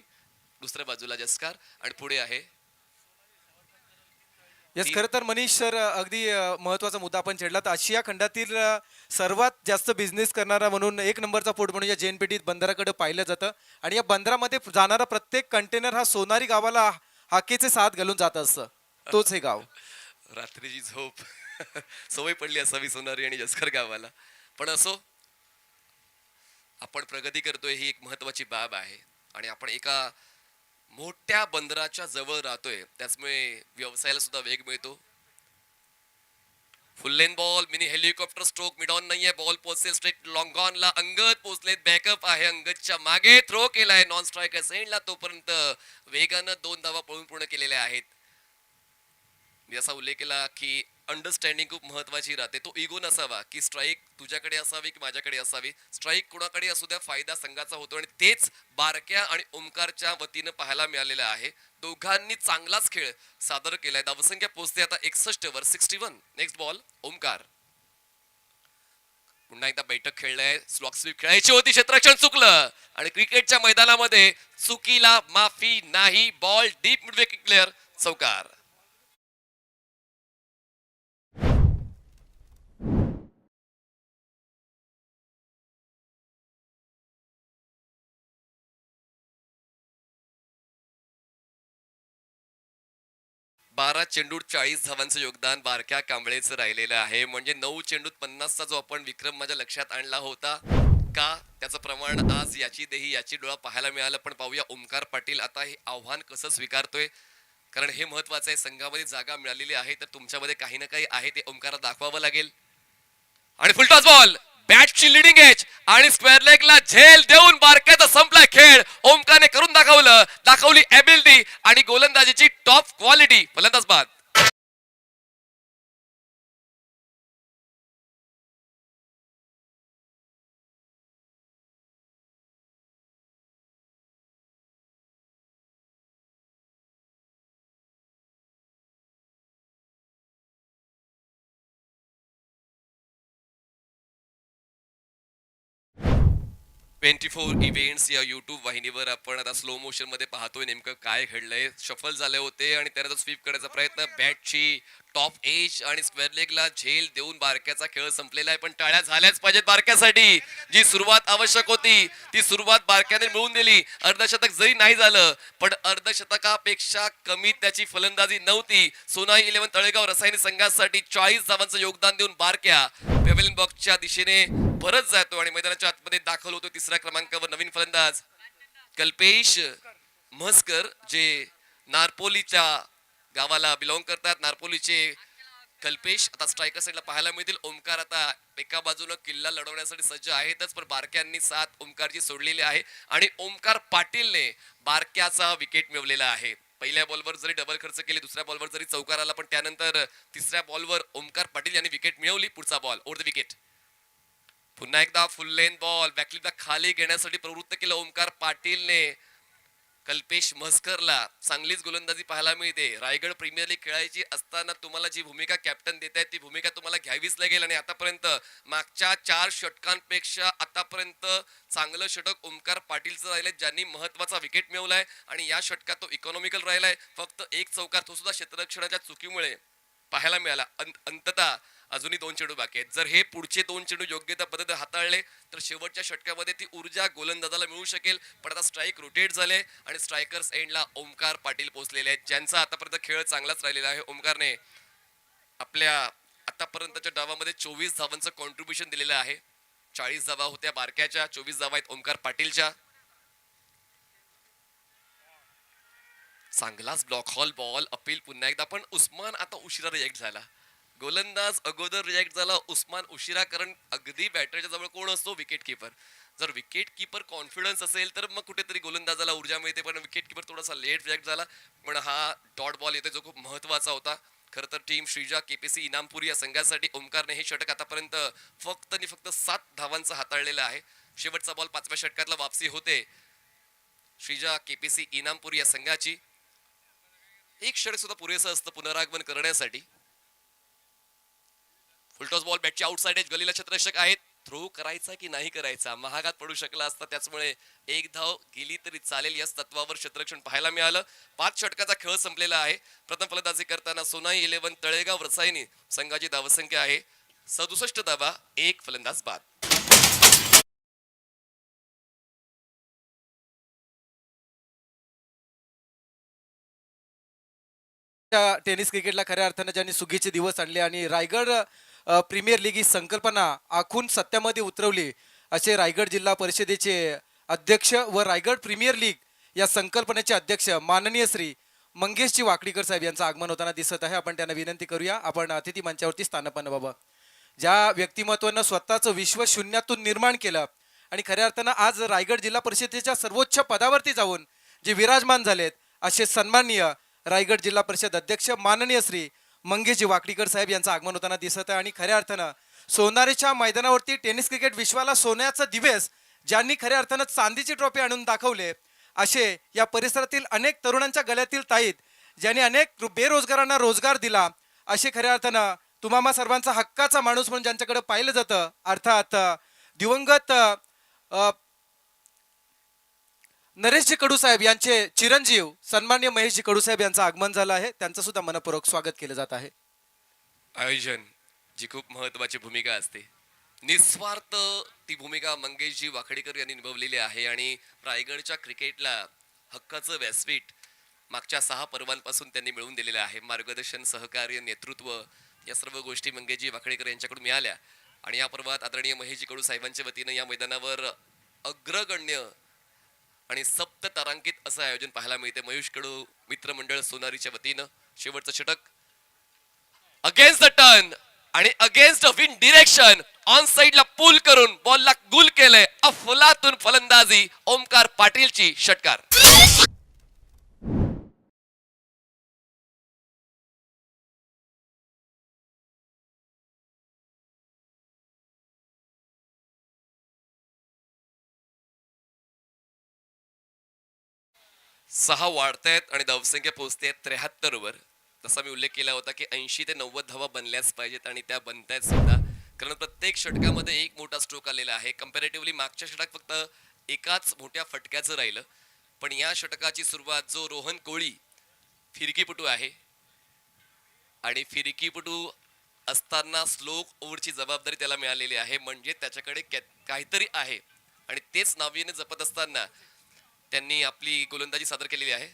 दुसऱ्या बाजूला जसकार आणि पुढे आहे. यस, खरं तर मनीष सर अगदी महत्वाचा मुद्दा आपण छेडलात. आशिया खंडातील सर्वात जास्त बिझनेस करणारा म्हणून एक नंबरचा पोर्ट म्हणून या JNPT बंदराकडे पाहिलं जातं आणि या बंदरामध्ये जाणारा प्रत्येक कंटेनर हा सोनारी गावाला हाकेचे साथ घालून जात असतं. तोच हे गाव. रात्रीची झोप सवय पडली असावी सोनारी आणि जसकर गावाला. पण असो, आपण प्रगती करतोय ही एक महत्वाची बाब आहे आणि आपण एका मोठ्या बंदराच्या जवळ राहतोय, त्याचमुळे व्यवसायाला सुद्धा वेग मिळतो. फुल लेन ball, mini helicopter stroke, mid on नाहीये. बॉल पोहोचेल स्ट्रेट लॉंग ऑन ला. अंगद पोहोचलेत. बॅकअप आहे अंगदच्या मागे. थ्रो केलाय नॉन स्ट्रायकर सेंडला. तोपर्यंत वेगानं 2 धावा पळून पूर्ण केलेल्या आहेत. मी असा उल्लेख केला की अंडरस्टँडिंग खूप महत्वाची राहते. तो इगो नसावा की स्ट्राईक तुझ्याकडे असावी की माझ्याकडे असावी. स्ट्राईक कुणाकडे असू द्या, फायदा संघाचा होतो आणि तेच बारक्या आणि ओमकारच्या वतीनं पाहायला मिळालेलं आहे. दोघांनी चांगलाच खेळ सादर केलाय. धावसंख्या पोहोचते आता 61 वर. 61. Next ball Omkar. पुन्हा एकदा बैठक खेळलाय. स्लॉक स्वीप खेळायची होती, क्षेत्ररक्षण चुकलं आणि क्रिकेटच्या मैदानामध्ये चुकीला माफी नाही. Ball deep mid wicket clear. चौकार. बारा चेंडूत 40 धावांचं योगदान बारक्या कांबळेचं राहिलेलं आहे. म्हणजे 9 चेंडूत 50चा जो आपण विक्रम माझ्या लक्षात आणला होता का, त्याचं प्रमाण आज याची देही याची डोळा पाहायला मिळालं. पण पाहूया ओमकार पाटील आता हे आव्हान कसं स्वीकारतोय, कारण हे महत्वाचं आहे. संघामध्ये जागा मिळालेली आहे तर तुमच्यामध्ये काही ना काही आहे ते ओमकाराला दाखवावं लागेल. आणि फुलटॉस बॉल, बॅटची लिडिंग एज आणि स्क्वेअर लेगला झेल देऊन बारक्याचा संपला खेळ. ओमकारने करून दाखवली एबिलिटी आणि गोलंदाजीची टॉप क्वालिटी. फलंदाज बाद. ट्वेंटी4 इव्हेंट्स या युट्यूब वाहिनीवर आपण आता स्लो मोशन मध्ये पाहतोय नेमकं काय घडलंय. शफल झाले होते आणि त्यानंतर स्वीप करण्याचा प्रयत्न. बॅटची टॉप एज आणि स्क्वेअर लेगला झेल देऊन बारक्याचा खेळ संपलेला आहे. पण टाळ्या झाल्याच पाहिजेत बारक्यासाठी. जी सुरुवात आवश्यक होती ती सुरुवात बारक्याने मिळवून दिली. अर्धशतक जरी नाही झालं पण अर्धशतकापेक्षा कमी त्याची फलंदाजी नव्हती. सोनाई 11 तळेगाव रसायनी संघासाठी 40 धावांचं योगदान देऊन बारक्या पेव्हिलियन बॉक्सच्या दिशेने परत जातो आणि मैदानाच्या आतमध्ये दाखल होतो. 3ऱ्या क्रमांकावर नवीन फलंदाज कल्पेश म्हसकर, जे नारपोलीच्या गावाला बिलॉंग करतात. नारपोलीचे कल्पेश आता स्ट्रायकर साईडला पाहायला मिळतील. ओमकार आता एका बाजूला किल्ला लढवण्यासाठी सज्ज आहेतच, पण बारक्यांनी साथ ओमकारची सोडलेली आहे आणि ओमकार पाटीलने बारक्याचा विकेट मिळवलेला आहे. पहिल्या बॉलवर जरी डबल खर्च केली, दुसऱ्या बॉलवर जरी चौकार आला, पण त्यानंतर तिसऱ्या बॉलवर ओमकार पाटील यांनी विकेट मिळवली. पुढचा बॉल ओव्हर द विकेट. पुन्हा एकदा फुल लेन बॉल बॅकलिपला खाली घेण्यासाठी प्रवृत्त केलं ओमकार पाटीलने. कल्पेश म्हसकरला चांगलीच गोलंदाजी पाहायला मिळते. रायगड प्रीमियर लीग खेळायची असताना तुम्हाला जी भूमिका कॅप्टन देत आहे ती भूमिका तुम्हाला घ्यावीच लागेल. आणि आतापर्यंत मागच्या 4 षटकांपेक्षा आतापर्यंत चांगलं षटक ओमकार पाटीलचं राहिलंय, ज्यांनी महत्वाचा विकेट मिळवलाय. आणि या षटकात तो इकॉनॉमिकल राहिलाय. फक्त एक चौकार तो सुद्धा क्षेत्ररक्षणाच्या चुकीमुळे पाहायला मिळाला. अंततः अजूनही 2 चेंडू बाकी आहेत. जर हे पुढचे 2 चेंडू योग्य त्या पद्धतीने हाताळले तर शेवटच्या षटकामध्ये ती ऊर्जा गोलंदाजाला मिळू शकेल. पण आता स्ट्राईक रोटेट झाले आणि स्ट्रायकर्स एंडला ओमकार पाटील पोहोचलेले आहेत, ज्यांचा आतापर्यंत खेळ चांगलाच राहिलेला आहे. ओमकारने आपल्या आतापर्यंतच्या डावामध्ये 24 धावांचं कॉन्ट्रीब्युशन दिलेलं आहे. 40 धावा होत्या बारक्याच्या, 24 धावा आहेत ओमकार पाटीलच्या. चांगलाच ब्लॉक हॉल बॉल अपील पुन्हा एकदा, पण उस्मान आता उशिरा रिएक्ट झाला. गोलंदाज अगोदर रिएक्ट झाला, उस्मान उशिरा. कारण अगदी बॅटरच्या जवळ कोण असतो? Wicket keeper. जर विकेट किपर कॉन्फिडन्स असेल तर मग कुठेतरी गोलंदाजाला ऊर्जा मिळते, पण विकेट किपर थोडासा लेट रिएक्ट झाला. पण हा डॉट बॉल येतो जो खूप महत्वाचा होता. खरं तर टीम श्रीजा केपीसी इनामपूर या संघासाठी ओमकारने हे षटक आतापर्यंत फक्त आणि फक्त 7 धावांचं हाताळलेलं आहे. शेवटचा बॉल 5व्या षटकातला वापसी होते श्रीजा केपीसी इनामपूर या संघाची. एक षटक सुद्धा पुरेसं असतं पुनरागमन करण्यासाठी. फुलटॉस बॉल बॅटची आउटसाइड एज, गलीला क्षेत्ररक्षक आहेत. थ्रो करायचा की नाही करायचा, महागात पडू शकला असता. त्याचमुळे एक धाव गेली तरी चालेल याच तत्वावर क्षेत्ररक्षण पाहायला मिळालं. 5 षटकाचा खेळ संपलेला आहे. प्रथम फलंदाजी करताना सोनाई 11 तळेगाव रसायनी संघाची धावसंख्या आहे 67 धावा, 1 फलंदाज बाद. टेनिस क्रिकेटला खऱ्या अर्थानं ज्यांनी सुगीचे दिवस आणले आणि रायगड प्रीमियर लीग ही संकल्पना आखून सत्यामध्ये उतरवली, असे रायगड जिल्हा परिषदेचे अध्यक्ष व रायगड प्रीमियर लीग या संकल्पनेचे अध्यक्ष माननीय श्री मंगेशजी वाकडीकर साहेब यांचं आगमन होताना दिसत आहे. आपण त्यांना विनंती करूया, आपण अतिथी मंचावरती स्थानपन्न व्हावं. ज्या व्यक्तिमत्वानं स्वतःचं विश्व शून्यातून निर्माण केलं आणि खऱ्या अर्थानं आज रायगड जिल्हा परिषदेच्या सर्वोच्च पदावरती जाऊन जे विराजमान झालेत, असे सन्माननीय रायगड जिल्हा परिषद अध्यक्ष माननीय श्री मंगेशजी वाकडीकर साहेब यांचं आगमन होताना दिसत आहे. आणि खऱ्या अर्थानं सोनारीच्या मैदानावरती टेनिस क्रिकेट विश्वाला सोन्याचा दिवस ज्यांनी खऱ्या अर्थानं चांदीची ट्रॉफी आणून दाखवले, असे या परिसरातील अनेक तरुणांच्या गळ्यातील ताईत ज्यांनी अनेक बेरोजगारांना रोजगार दिला, असे खऱ्या अर्थानं तुम्हा सर्वांचा हक्काचा माणूस म्हणून ज्यांच्याकडे पाहिलं जातं, अर्थात दिवंगत नरेशजी कडू साहेब यांचे चिरंजीव सन्मान्य महेशजी कडू साहेब यांचं आगमन झालं आहे. त्यांचं सुद्धा मनपूर्वक स्वागत केलं जात आहे. आयोजन जी खूप महत्वाची भूमिका असते, निस्वार्थ ती भूमिका मंगेशजी वाकडीकर यांनी निभावलेली आहे. आणि रायगडच्या क्रिकेटला हक्काचं व्यासपीठ मागच्या 6 पर्वांपासून त्यांनी मिळवून दिलेलं आहे. मार्गदर्शन, सहकार्य, नेतृत्व या सर्व गोष्टी मंगेशजी वाकडीकर यांच्याकडून मिळाल्या. आणि या पर्वात आदरणीय महेशजी कडू साहेबांच्या वतीनं या मैदानावर अग्रगण्य आणि 7 तारांकित असं आयोजन पाहायला मिळते. मयूष कडू मित्रमंडळ सोनारीच्या वतीनं शेवटचं षटक अगेन्स्ट द टर्न आणि against the wind direction on साइडला पुल करून बॉलला गुल केलंय. अफलातून फलंदाजी ओमकार पाटीलची. षटकार. सहा वाढतायत आणि धावसंख्या पोहोचते 73 वर. जसा मी उल्लेख केला होता की 80 ते 90 धावा बनल्याच पाहिजेत आणि त्या बनतायत सुद्धा. कारण प्रत्येक षटकामध्ये एक मोठा स्ट्रोक आलेला आहे. कंपॅरेटिव्हली मागच्या षटक फक्त एकाच मोठ्या फटक्याचं राहिलं, पण या षटकाची सुरुवात जो रोहन कोळी फिरकीपटू आहे आणि फिरकीपटू असताना स्लो ओव्हरची जबाबदारी त्याला मिळालेली आहे. म्हणजे त्याच्याकडे काहीतरी आहे आणि तेच नाविन्य जपत असताना त्यांनी आपली गोलंदाजी सादर केलेली आहे.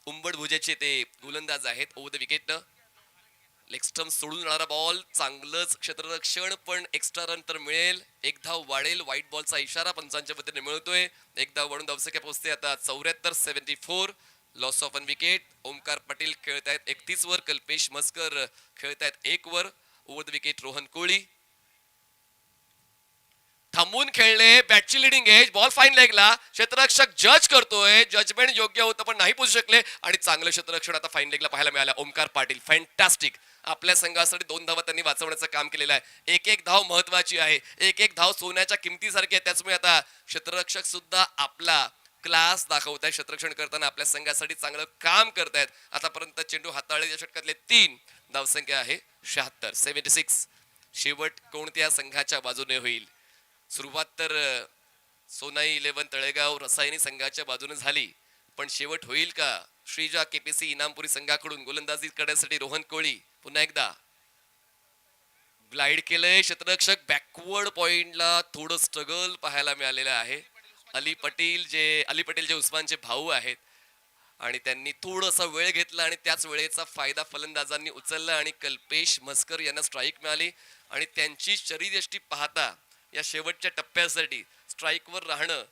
उंबड भुजेचे ते गोलंदाज आहेत. ओव्हर द विकेटनं लेग स्टंप सोडून जाणारा बॉल, चांगलंच क्षेत्ररक्षण, पण एक्स्ट्रा रन तर मिळेल. एक धाव वाढेल. व्हाईट बॉलचा इशारा पंचांच्या वतीने मिळतोय. एक धाव वाढून धावसंख्या पोहोचते आता 74. Loss of 1 wicket. Omkar Patil खेळतायत 31 वर. कल्पेश म्हसकर खेळतायत 1 वर. Over the wicket Rohan Koli. थांबून खेळले, बॅटची लिडिंग एज, बॉल फाईन लेगला, क्षेत्ररक्षक जज करतोय, जजमेंट योग्य होतं पण नाही पोहोचू शकले आणि चांगलं क्षेत्ररक्षण आता फाईन लेगला पाहायला मिळालं. ओमकार पाटील फॅन्टॅस्टिक, आपल्या संघासाठी 2 धावा त्यांनी वाचवण्याचं काम केलेलं आहे. एक एक धाव महत्वाची आहे, एक एक धाव सोन्याच्या किमतीसारखी आहे. त्याचमुळे आता क्षेत्ररक्षक सुद्धा आपला क्लास दाखवत आहे. क्षेत्ररक्षण करताना आपल्या संघासाठी चांगलं काम करतायत. आतापर्यंत चेंडू हाताळले या षटकातले 3 धावसंख्या आहे 76 76. शेवट कोणत्या संघाच्या बाजूने होईल? सुरुवात तर सोनाई 11 तळेगाव रसायनी संघाच्या बाजूने झाली, पण शेवट होईल का श्रीजा केपीसी इनामपुरी संघाकडून? गोलंदाजी करण्यासाठी रोहन कोळी पुन्हा एकदा ग्लाइड केलंय क्षेत्ररक्षक. बॅकवर्ड पॉइंटला थोडं स्ट्रगल पाहायला मिळालेलं आहे. अली पटेल जे उस्मानचे भाऊ आहेत आणि त्यांनी थोडासा वेळ घेतला आणि त्याच वेळेचा फायदा फलंदाजांनी उचलला आणि कल्पेश म्हस्कर यांना स्ट्राईक मिळाली. आणि त्यांची शरीरयष्टी पाहता या शेवटच्या टप्प्यासाठी स्ट्राईकवर राहणं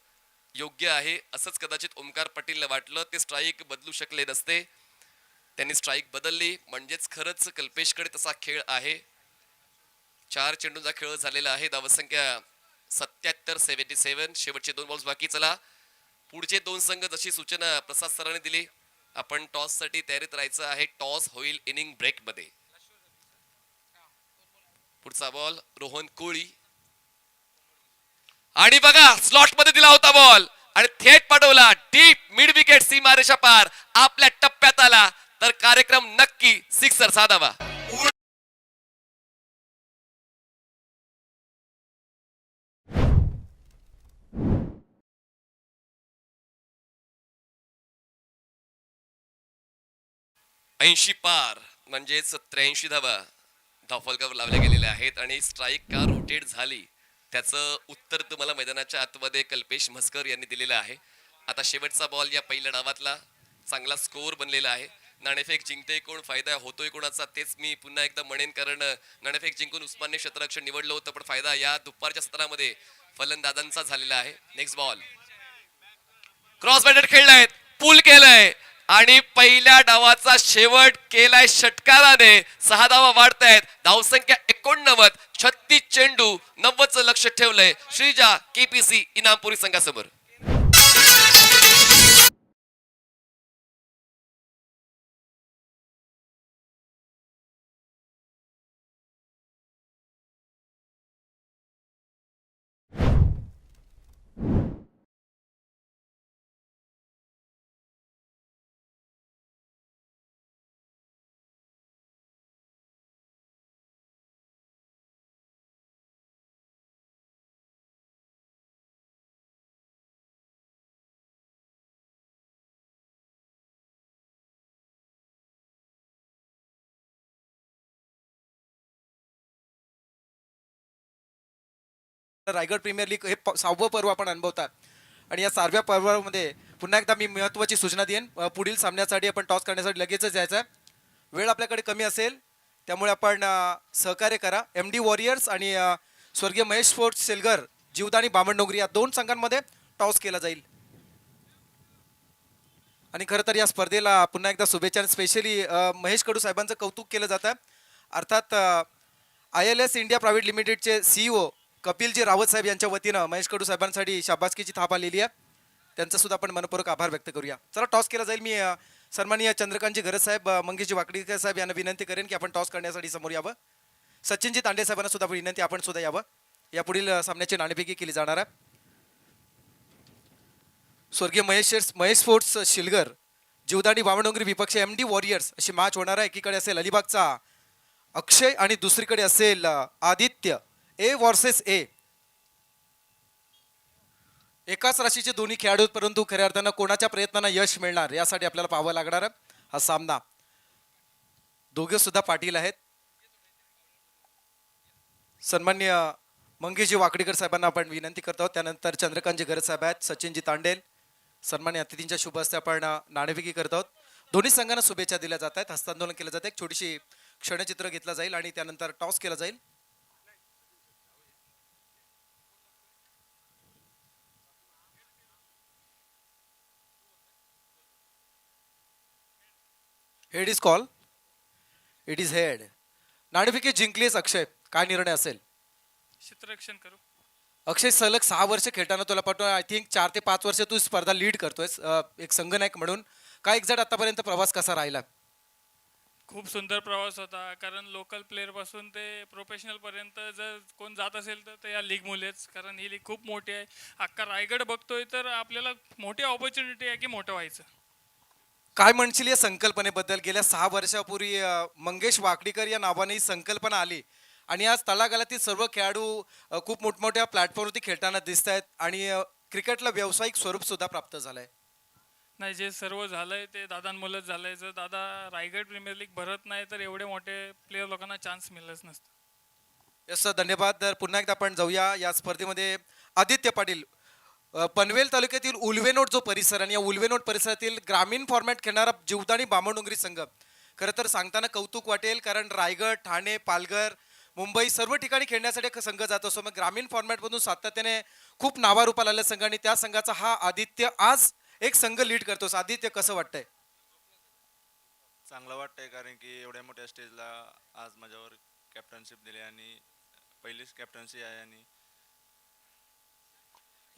योग्य आहे असंच कदाचित ओमकार पाटीलला वाटलं. ते स्ट्राईक बदलू शकले नसते, त्यांनी स्ट्राईक बदलली. म्हणजेच खरंच कल्पेशकडे तसा खेळ आहे. 4 चेंडूंचा खेळ झालेला आहे. धावसंख्या 77 77. शेवटचे 2 बॉल्स बाकी. चला पुढचे 2 संघ जशी सूचना प्रसाद सरांनी दिली, आपण टॉस साठी तयारीत राहायचं आहे. टॉस होईल इनिंग ब्रेक मध्ये. पुढचा बॉल रोहन कोळी आणि बघा स्लॉट मध्ये दिला होता बॉल आणि थेट पाठवला डीप मिड विकेट, सीमारेषा पार. आपल्या टप्प्यात आला तर कार्यक्रम नक्की सिक्सर साधावा. ऐंशी पार म्हणजेच 83 धावा धावफलकावर लावल्या गेलेल्या आहेत. आणि स्ट्राईक का रोटेट झाली त्याचं उत्तर तुम्हाला मैदानाच्या आतमध्ये कल्पेश म्हस्कर यांनी दिलेलं आहे. आता शेवटचा बॉल या पहिल्या डावातला. चांगला स्कोर बनलेला आहे. नाणेफेक जिंकते कोण, फायदा होतोय कोणाचा, तेच मी पुन्हा एकदा म्हणेन. कारण नाणेफेक जिंकून उस्मानने क्षेत्ररक्षण निवडलं होतं, पण फायदा या दुपारच्या सत्रामध्ये फलंदाजांचा झालेला आहे. नेक्स्ट बॉल क्रॉस बॅटेड खेळलाय, पुल केलंय आणि पहिल्या डावाचा शेवट केलाय षटकाराने. 6 धावा वाढतायत. धावसंख्या 89. 36 चेंडू 90चं लक्ष ठेवलंय श्रीजा केपीसी इनामपुरी संघासमोर. रायगड प्रीमियर लीग हे 6वं पर्व आपण अनुभवतात आणि या 6व्या पर्वामध्ये पुन्हा एकदा मी महत्त्वाची सूचना देईन. पुढील सामन्यासाठी आपण टॉस करण्यासाठी लगेचच जायचं आहे. वेळ आपल्याकडे कमी असेल त्यामुळे आपण सहकार्य करा. MD वॉरियर्स आणि स्वर्गीय महेश स्पोर्ट्स सेलगर जीवदानी बामणडोंगरी या 2 संघांमध्ये टॉस केला जाईल. आणि खरं तर या स्पर्धेला पुन्हा एकदा शुभेच्छा. आणि स्पेशली महेश कडू साहेबांचं कौतुक केलं जातं. अर्थात ILS इंडिया प्रायव्हेट लिमिटेडचे CEO कपिलजी रावत साहेब यांच्या वतीनं महेश कडू साहेबांसाठी शाबासकीची थाप आलेली आहे. त्यांचा सुद्धा आपण मनपूर्वक आभार व्यक्त करूया. चला टॉस केला जाईल. मी सन्माननीय चंद्रकांतजी गरज साहेब, मंगेशजी वाकडीकर साहेब यांना विनंती करेन की आपण टॉस करण्यासाठी समोर यावं. सचिनजी तांडे साहेबांना सुद्धा विनंती आपण सुद्धा यावं. या पुढील सामन्याची नाणेफेकी केली जाणार आहे. स्वर्गीय महेश स्पोर्ट्स शिलगर जीवदानी बामणडोंगरी विपक्ष MD वॉरियर्स अशी मॅच होणार आहे. एकीकडे असेल अलिबागचा अक्षय आणि दुसरीकडे असेल आदित्य. A versus A. एकाच राशीचे दोन्ही खेळाडू, परंतु खऱ्या अर्थानं कोणाच्या प्रयत्नांना यश मिळणार यासाठी आपल्याला पाहावं लागणार आहे हा सामना. दोघे सुद्धा पाटील आहेत. सन्माननीय मंगेशजी वाकडीकर साहेबांना आपण विनंती करत आहोत. त्यानंतर चंद्रकांतजी गरज साहेब आहेत, सचिनजी तांडेल. सन्मान्य अतिथींच्या शुभ हस्ते आपण नाणेफेकी करत आहोत. दोन्ही संघांना शुभेच्छा दिल्या जात आहेत. हस्तांदोलन केलं जातं. एक छोटीशी क्षणचित्र घेतलं जाईल आणि त्यानंतर टॉस केला जाईल. Head is call. It is head. नाणेफेकी जिंकलीच अक्षय, काय निर्णय असेल? क्षेत्ररक्षण करू. अक्षय, सलग 6 वर्ष खेळताना तुला पाठवून आय थिंक 4 ते 5 वर्ष तू स्पर्धा लीड करतोयस एक संघनायक म्हणून. काय एक्झॅक्ट आतापर्यंत प्रवास कसा राहिला? खूप सुंदर प्रवास होता, कारण लोकल प्लेअर पासून ते प्रोफेशनल पर्यंत जर कोण जात असेल तर ते या लीग मुलेच, कारण ही लीग खूप मोठी आहे. अख्खा रायगड बघतोय तर आपल्याला मोठी ऑपॉर्च्युनिटी आहे की मोठं व्हायचं. काय म्हणशील या संकल्पनेबद्दल? गेल्या 6 वर्षापूर्वी मंगेश वाकडीकर या नावाने ही संकल्पना आली आणि आज तळागाळातील सर्व खेळाडू खूप मोठमोठ्या प्लॅटफॉर्मवरती खेळताना दिसत आहेत आणि क्रिकेटला व्यावसायिक स्वरूप सुद्धा प्राप्त झालंय. नाही, जे सर्व झालंय ते दादांमुळेच झालंय. जर दादा रायगड प्रीमियर लीग भरत नाही तर एवढे मोठे प्लेयर लोकांना चान्स मिळलंच नसतं. यस सर, धन्यवाद. तर पुन्हा एकदा आपण जाऊया या स्पर्धेमध्ये. आदित्य पाटील, पनवेल तालुक्यातील उल्वेनोट जो परिसर आणि या उल्वेनोट परिसरातील ग्रामीण फॉर्मॅट खेळणारा जीवदानी बामणडोंगरी संघ, खरं तर सांगताना कौतुक वाटेल, कारण रायगड, ठाणे, पालघर, मुंबई सर्व ठिकाणी खेळण्यासाठी एक संघ जात असतो. मग ग्रामीण फॉर्मॅटमधून सातत्याने खूप नावारूपाला आलेला संघ आणि त्या संघाचा हा आदित्य आज एक संघ लीड करतोस. आदित्य, कसं वाटतंय? चांगलं वाटतंय, कारण की एवढ्या मोठ्या स्टेजला आज माझ्यावर कॅप्टनशिप दिली आणि पहिलीच कॅप्टन्सी आहे. आणि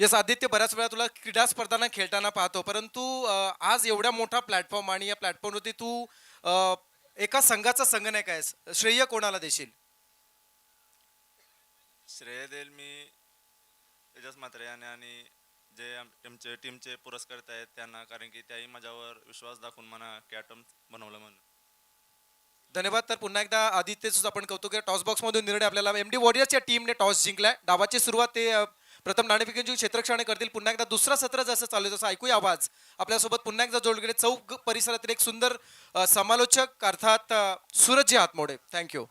येस आदित्य, बऱ्याच वेळा तुला क्रीडा स्पर्धांना खेळताना पाहतो, परंतु आज एवढा मोठा प्लॅटफॉर्म आणि या प्लॅटफॉर्मवरती तू एका संघाचा संघनायक आहेस. श्रेय कोणाला देशील? श्रेय देईल मी तेजस म्हात्रे यांना आणि जे टीमचे पुरस्कर्ते आहेत त्यांना, कारण की त्याही माझ्यावर विश्वास दाखवून मला कॅप्टन बनवलं म्हणून. धन्यवाद. तर पुन्हा एकदा आदित्यचं आपण कौतुक आहे. टॉस बॉक्स मधून निर्णय आपल्याला एमडी वॉरियर्सच्या टीमने टॉस जिंकलाय. डावाची सुरुवात ते प्रथम नाणेफेकीची क्षेत्ररक्षण करतील. पुन्हा एकदा दुसरा सत्र जसं चालू आहे तसं ऐकूया आवाज. आपल्यासोबत पुन्हा एकदा जोडले चौक परिसरातील एक सुंदर समालोचक अर्थात Surajji हातमोडे. Thank you.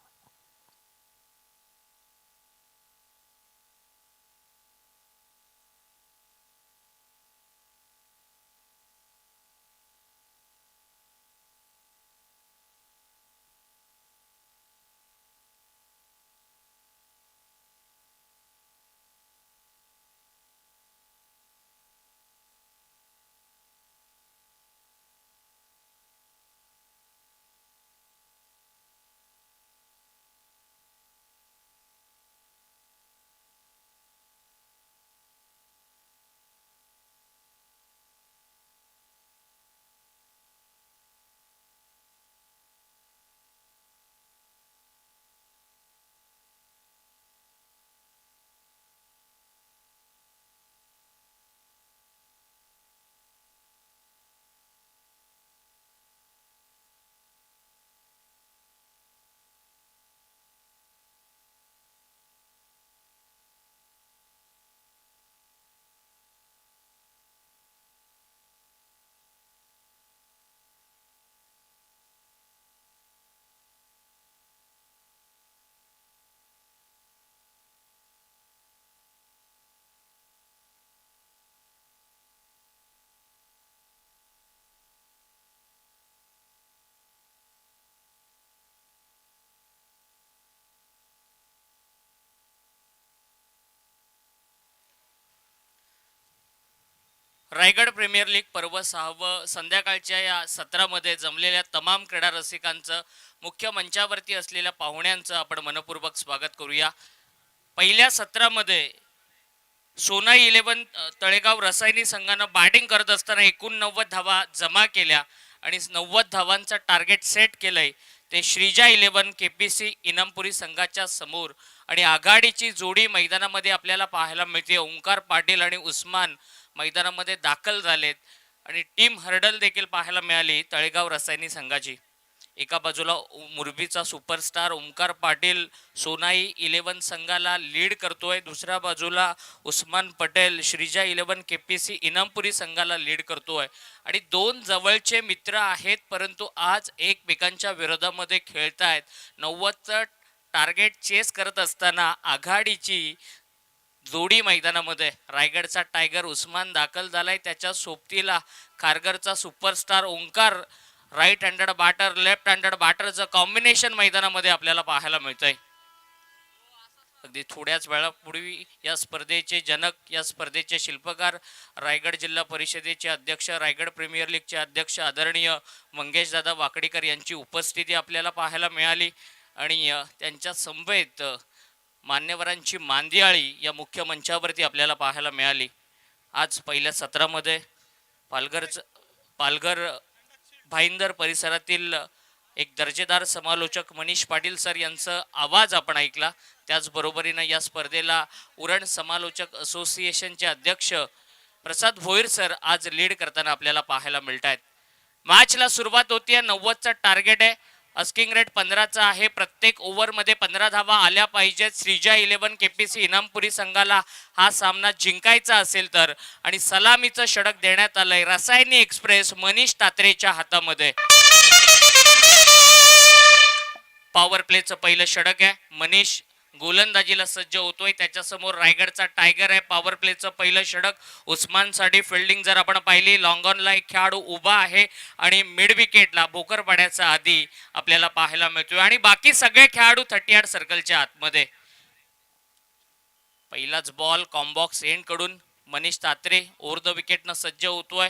Raigad premier league पर्व 6 संध्याकाळच्या या सत्रामध्ये जमलेल्या तमाम क्रीडा रसिकांचं, मुख्य मंचावरती असलेल्या पाहुण्यांचं आपण मनपूर्वक स्वागत करूया. पहिल्या सत्रामध्ये सोनाई 11 तळेगाव रसायनी संघानं बॅटिंग करत असताना 89 धावा जमा केल्या आणि 90 धावांचं टार्गेट सेट केलंय. ते श्रीजा 11 KPC इनामपुरी संघाच्या समोर. आणि आघाडीची जोडी मैदानामध्ये आपल्याला पाहायला मिळते. ओंकार पाटील आणि उस्मान मैदानामध्ये दाखल झालेत आणि टीम हर्डल देखील पाहायला मिळाली तळेगाव रसायनी संघाची. एका बाजूला मुरबीचा सुपरस्टार ओंकार पाटील सोनाई 11 संघाला लीड करतोय, दुसऱ्या बाजूला उस्मान पटेल श्रीजा 11 KPC इनामपुरी संघाला लीड करतोय. आणि दोन जवळचे मित्र आहेत, परंतु आज एकमेकांच्या विरोधामध्ये खेळतायत. 90चं टार्गेट चेस करत असताना आघाडीची जोडी मैदानामध्ये रायगडचा टायगर उस्मान दाखल झालाय. त्याच्या सोबतीला खारघरचा superstar Omkar, right handed batter left handed बॅटरचं कॉम्बिनेशन मैदानामध्ये आपल्याला पाहायला मिळतंय. अगदी थोड्याच वेळापूर्वी या स्पर्धेचे जनक, या स्पर्धेचे शिल्पकार, रायगड जिल्हा परिषदेचे अध्यक्ष, रायगड प्रीमियर लीगचे अध्यक्ष आदरणीय मंगेशदादा वाकडीकर यांची उपस्थिती आपल्याला पाहायला मिळाली. आणि त्यांच्या समवेत मान्यवरांची मांदियाळी या मुख्य मंचावरती आपल्याला पाहायला मिळाली. आज पहिल्या सत्रामध्ये पालघर भाईंदर परिसरातील एक दर्जेदार समालोचक मनीष पाटील सर यांचा आवाज आपण ऐकला. त्याचबरोबरीनं या स्पर्धेला उरण समालोचक असोसिएशनचे अध्यक्ष प्रसाद भोईर सर आज लीड करताना आपल्याला पाहायला मिळत आहेत. मॅचला सुरुवात होतीये. 90चा टार्गेट आहे. अस्किंग रेट 15चा आहे. प्रत्येक ओव्हरमध्ये 15 धावा आल्या पाहिजेत. श्रीजा 11 केपीसी इनामपुरी संघाला हा सामना जिंकायचा असेल तर. आणि सलामीचं षटक देण्यात आलंय रसायनी एक्सप्रेस मनीष तात्रेच्या हातामध्ये. पॉवर प्लेचं पहिलं षटक आहे. मनीष गोलंदाजीला सज्ज होतोय. त्याच्यासमोर रायगडचा टायगर आहे. पॉवर प्लेचं पहिलं षटक उस्मान साठी फिल्डिंग जर आपण पाहिली, लॉंग ऑनला एक खेळाडू उभा आहे आणि मिड विकेटला भोकर पाड्याचा आधी आपल्याला पाहायला मिळतोय आणि बाकी सगळे खेळाडू 38 सर्कलच्या आतमध्ये. पहिलाच बॉल कॉम्बॉक्स एंड कडून मनीष तात्रे ओव्हर द विकेटनं सज्ज होतोय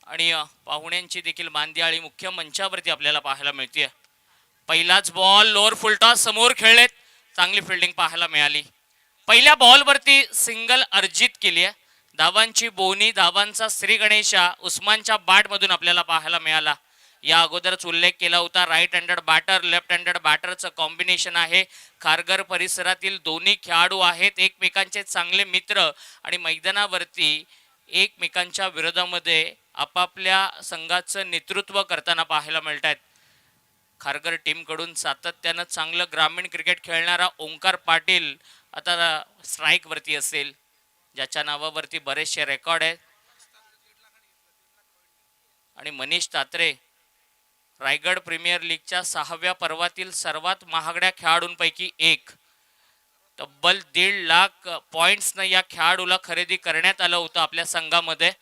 आणि पाहुण्यांची देखील मांदियाळी मुख्य मंचावरती आपल्याला पाहायला मिळते. पहिलाच बॉल लोअर फुलटॉस समोर खेळलेत. चांगली फिल्डिंग पाहायला मिळाली. पहिल्या बॉलवरती सिंगल अर्जित केली आहे. धावांची बोनी, धावांचा श्री गणेशा उस्मानच्या बॅटमधून आपल्याला पाहायला मिळाला. या अगोदरच उल्लेख केला होता right handed batter left handed बॅटरचं कॉम्बिनेशन आहे. खारघर परिसरातील दोन्ही खेळाडू आहेत एकमेकांचे चांगले मित्र आणि मैदानावरती एकमेकांच्या विरोधामध्ये आपापल्या संघाचं नेतृत्व करताना पाहायला मिळत आहेत. खारघर टीम कडून सातत्यानं चांगलं ग्रामीण क्रिकेट खेळणारा ओंकार पाटील आता स्ट्राईक वरती असेल, ज्याच्या नावावरती बरेचसे रेकॉर्ड आहेत. आणि मनीष तात्रे रायगड प्रीमियर लीगच्या 6व्या पर्वातील सर्वात महागड्या खेळाडूंपैकी एक. तब्बल 1.5 लाख पॉइंट्सनं या खेळाडूला खरेदी करण्यात आलं होतं आपल्या संघामध्ये.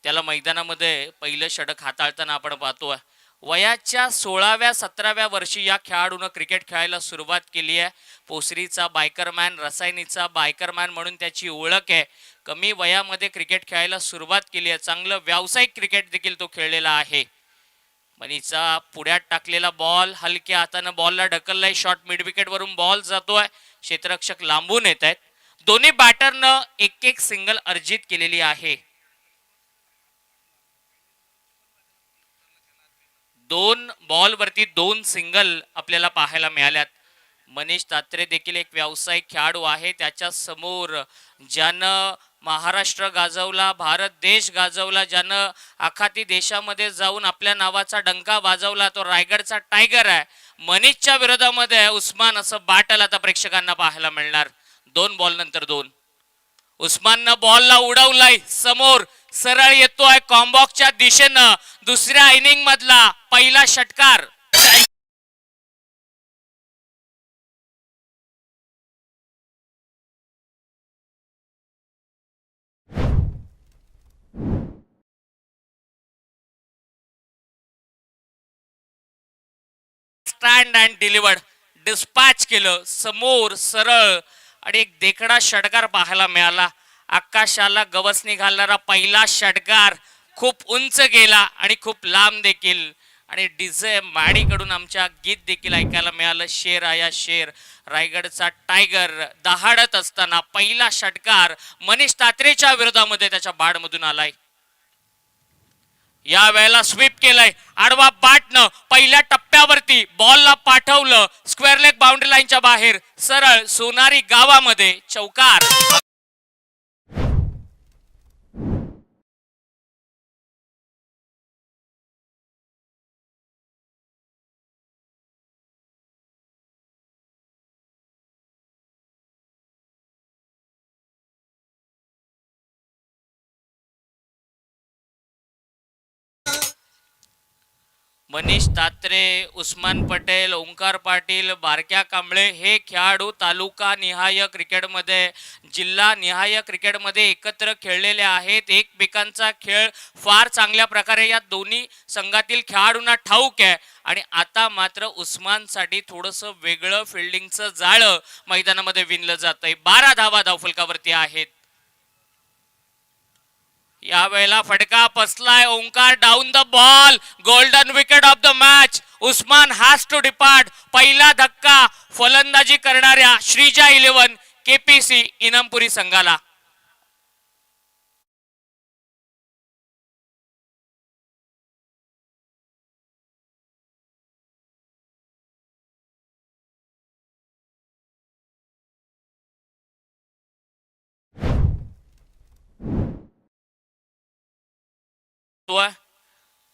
त्याला मैदानामध्ये पहिलं षटक हाताळताना आपण पाहतोय. वयाच्या 16व्या 17व्या वर्षी या खेळाडूनं क्रिकेट खेळायला सुरुवात केली आहे. पोसरीचा बायकरमॅन, रसायनीचा बायकरमॅन म्हणून त्याची ओळख आहे. कमी वयामध्ये क्रिकेट खेळायला सुरुवात केली आहे. चांगलं व्यावसायिक क्रिकेट देखील तो खेळलेला आहे. मनीचा पुढ्यात टाकलेला बॉल हलक्या हातानं बॉलला ढकललाय. शॉर्ट मिड विकेट वरून बॉल जातोय. क्षेत्ररक्षक लांबून येत आहेत. दोन्ही बॅटरनं एक सिंगल अर्जित केलेली आहे. 2 बॉलवरती 2 सिंगल आपल्याला पाहायला मिळाल्यात. मनीष तात्रे देखील एक व्यावसायिक खेळाडू आहे. त्याच्या समोर ज्यानं महाराष्ट्र गाजवला, भारत देश गाजवला, ज्यानं आखाती देशामध्ये जाऊन आपल्या नावाचा डंका वाजवला, तो रायगडचा टायगर आहे. मनीषच्या विरोधामध्ये उस्मान असं बॅटल आता प्रेक्षकांना पाहायला मिळणार. 2 बॉल नंतर 2. उस्माननं बॉलला उडवलाय. समोर सरळ येतोय कॉम्बॉक्सच्या दिशेनं. दुसऱ्या इनिंग मधला पहिला षटकार. स्टँड अँड डिलिव्हर्ड, डिस्पॅच केलं समोर सरळ आणि एक देखडा षटकार पाहायला मिळाला. आकाशाला गवसणी घालणारा पहिला षटकार खूप उंच गेला आणि खूप लांब देखील. आणि डीजे माडीकडून आमच्या गीत देखील ऐकायला मिळालं, शेर आया शेर. रायगडचा टायगर दहाडत असताना पहिला षटकार मनीष तात्रेच्या विरोधामध्ये त्याच्या बॅटमधून आलाय. या वेळेला स्वीप केलंय आडवा बॅटनं. पहिल्या टप्प्यावरती बॉलला पाठवलं स्क्वेअर लेग बाउंड्री लाईनच्या बाहेर. सरळ सोनारी गावामध्ये चौकार. मनीष तात्रे, उस्मान पटेल, ओंकार पाटील, बारक्या कांबळे हे खेळाडू तालुका निहाय क्रिकेटमध्ये, जिल्हा निहाय क्रिकेटमध्ये एकत्र खेळलेले आहेत. एकमेकांचा खेळ फार चांगल्या प्रकारे या दोन्ही संघातील खेळाडूंना ठाऊक आहे. आणि आता मात्र उस्मानसाठी थोडंसं वेगळं फिल्डिंगचं जाळं मैदानामध्ये विणलं जातंय. 12 धावा धावफलकावरती आहेत. यावेळेला फटका बसलाय. Omkar down the ball. Golden wicket of the match. Usman has to depart. पहिला धक्का फलंदाजी करणाऱ्या श्रीजा 11 केपीसी इनामपुरी संघाला.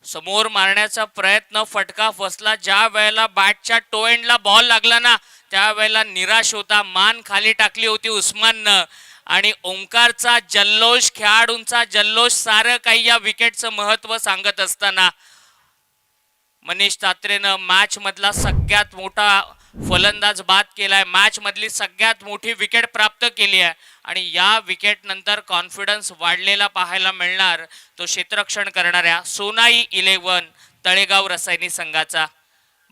समोर मारण्याचा प्रयत्न, फटका फसला. ज्या वेळेला बॅटच्या टो एंडला बॉल लागला ना त्यावेळेला निराश होता, मान खाली टाकली होती उस्माननं. आणि ओंकारचा जल्लोष, खेळाडूंचा जल्लोष सारं काही या विकेटचं महत्व सांगत असताना मनीष तात्रेनं मॅच मधला सगळ्यात मोठा फलंदाज बाद केलाय. मॅच मधली सगळ्यात मोठी विकेट प्राप्त केली आहे आणि या विकेट नंतर कॉन्फिडन्स वाढलेला पाहायला मिळणार तो क्षेत्ररक्षण करणाऱ्या सोनाई 11 तळेगाव रसायनी संघाचा.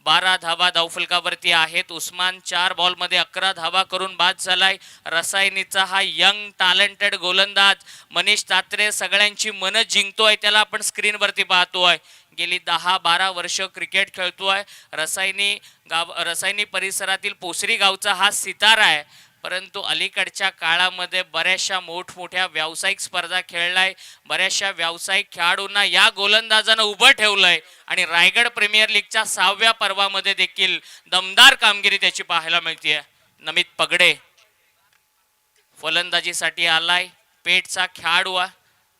12 धावा धावफलकावरती आहेत. उस्मान 4 बॉलमध्ये 11 धावा करून बाद झालाय. रसायनीचा हा यंग टॅलेंटेड गोलंदाज मनीष तात्रे सगळ्यांची मनं जिंकतोय. त्याला आपण स्क्रीनवरती पाहतोय. गेली 10-12 वर्ष क्रिकेट खेळतोय. रसायनी परिसरातील पोसरी गावचा हा सितारा आहे. परंतु अलीकडच्या काळामध्ये बऱ्याचशा मोठमोठ्या व्यावसायिक स्पर्धा खेळलाय. बऱ्याचशा व्यावसायिक खेळाडूंना या गोलंदाजानं उभं ठेवलंय आणि रायगड प्रीमियर लीगच्या 6व्या पर्वामध्ये देखील दमदार कामगिरी त्याची पाहायला मिळते. नमित पगडे फलंदाजीसाठी आलाय. पेटचा खेळाडू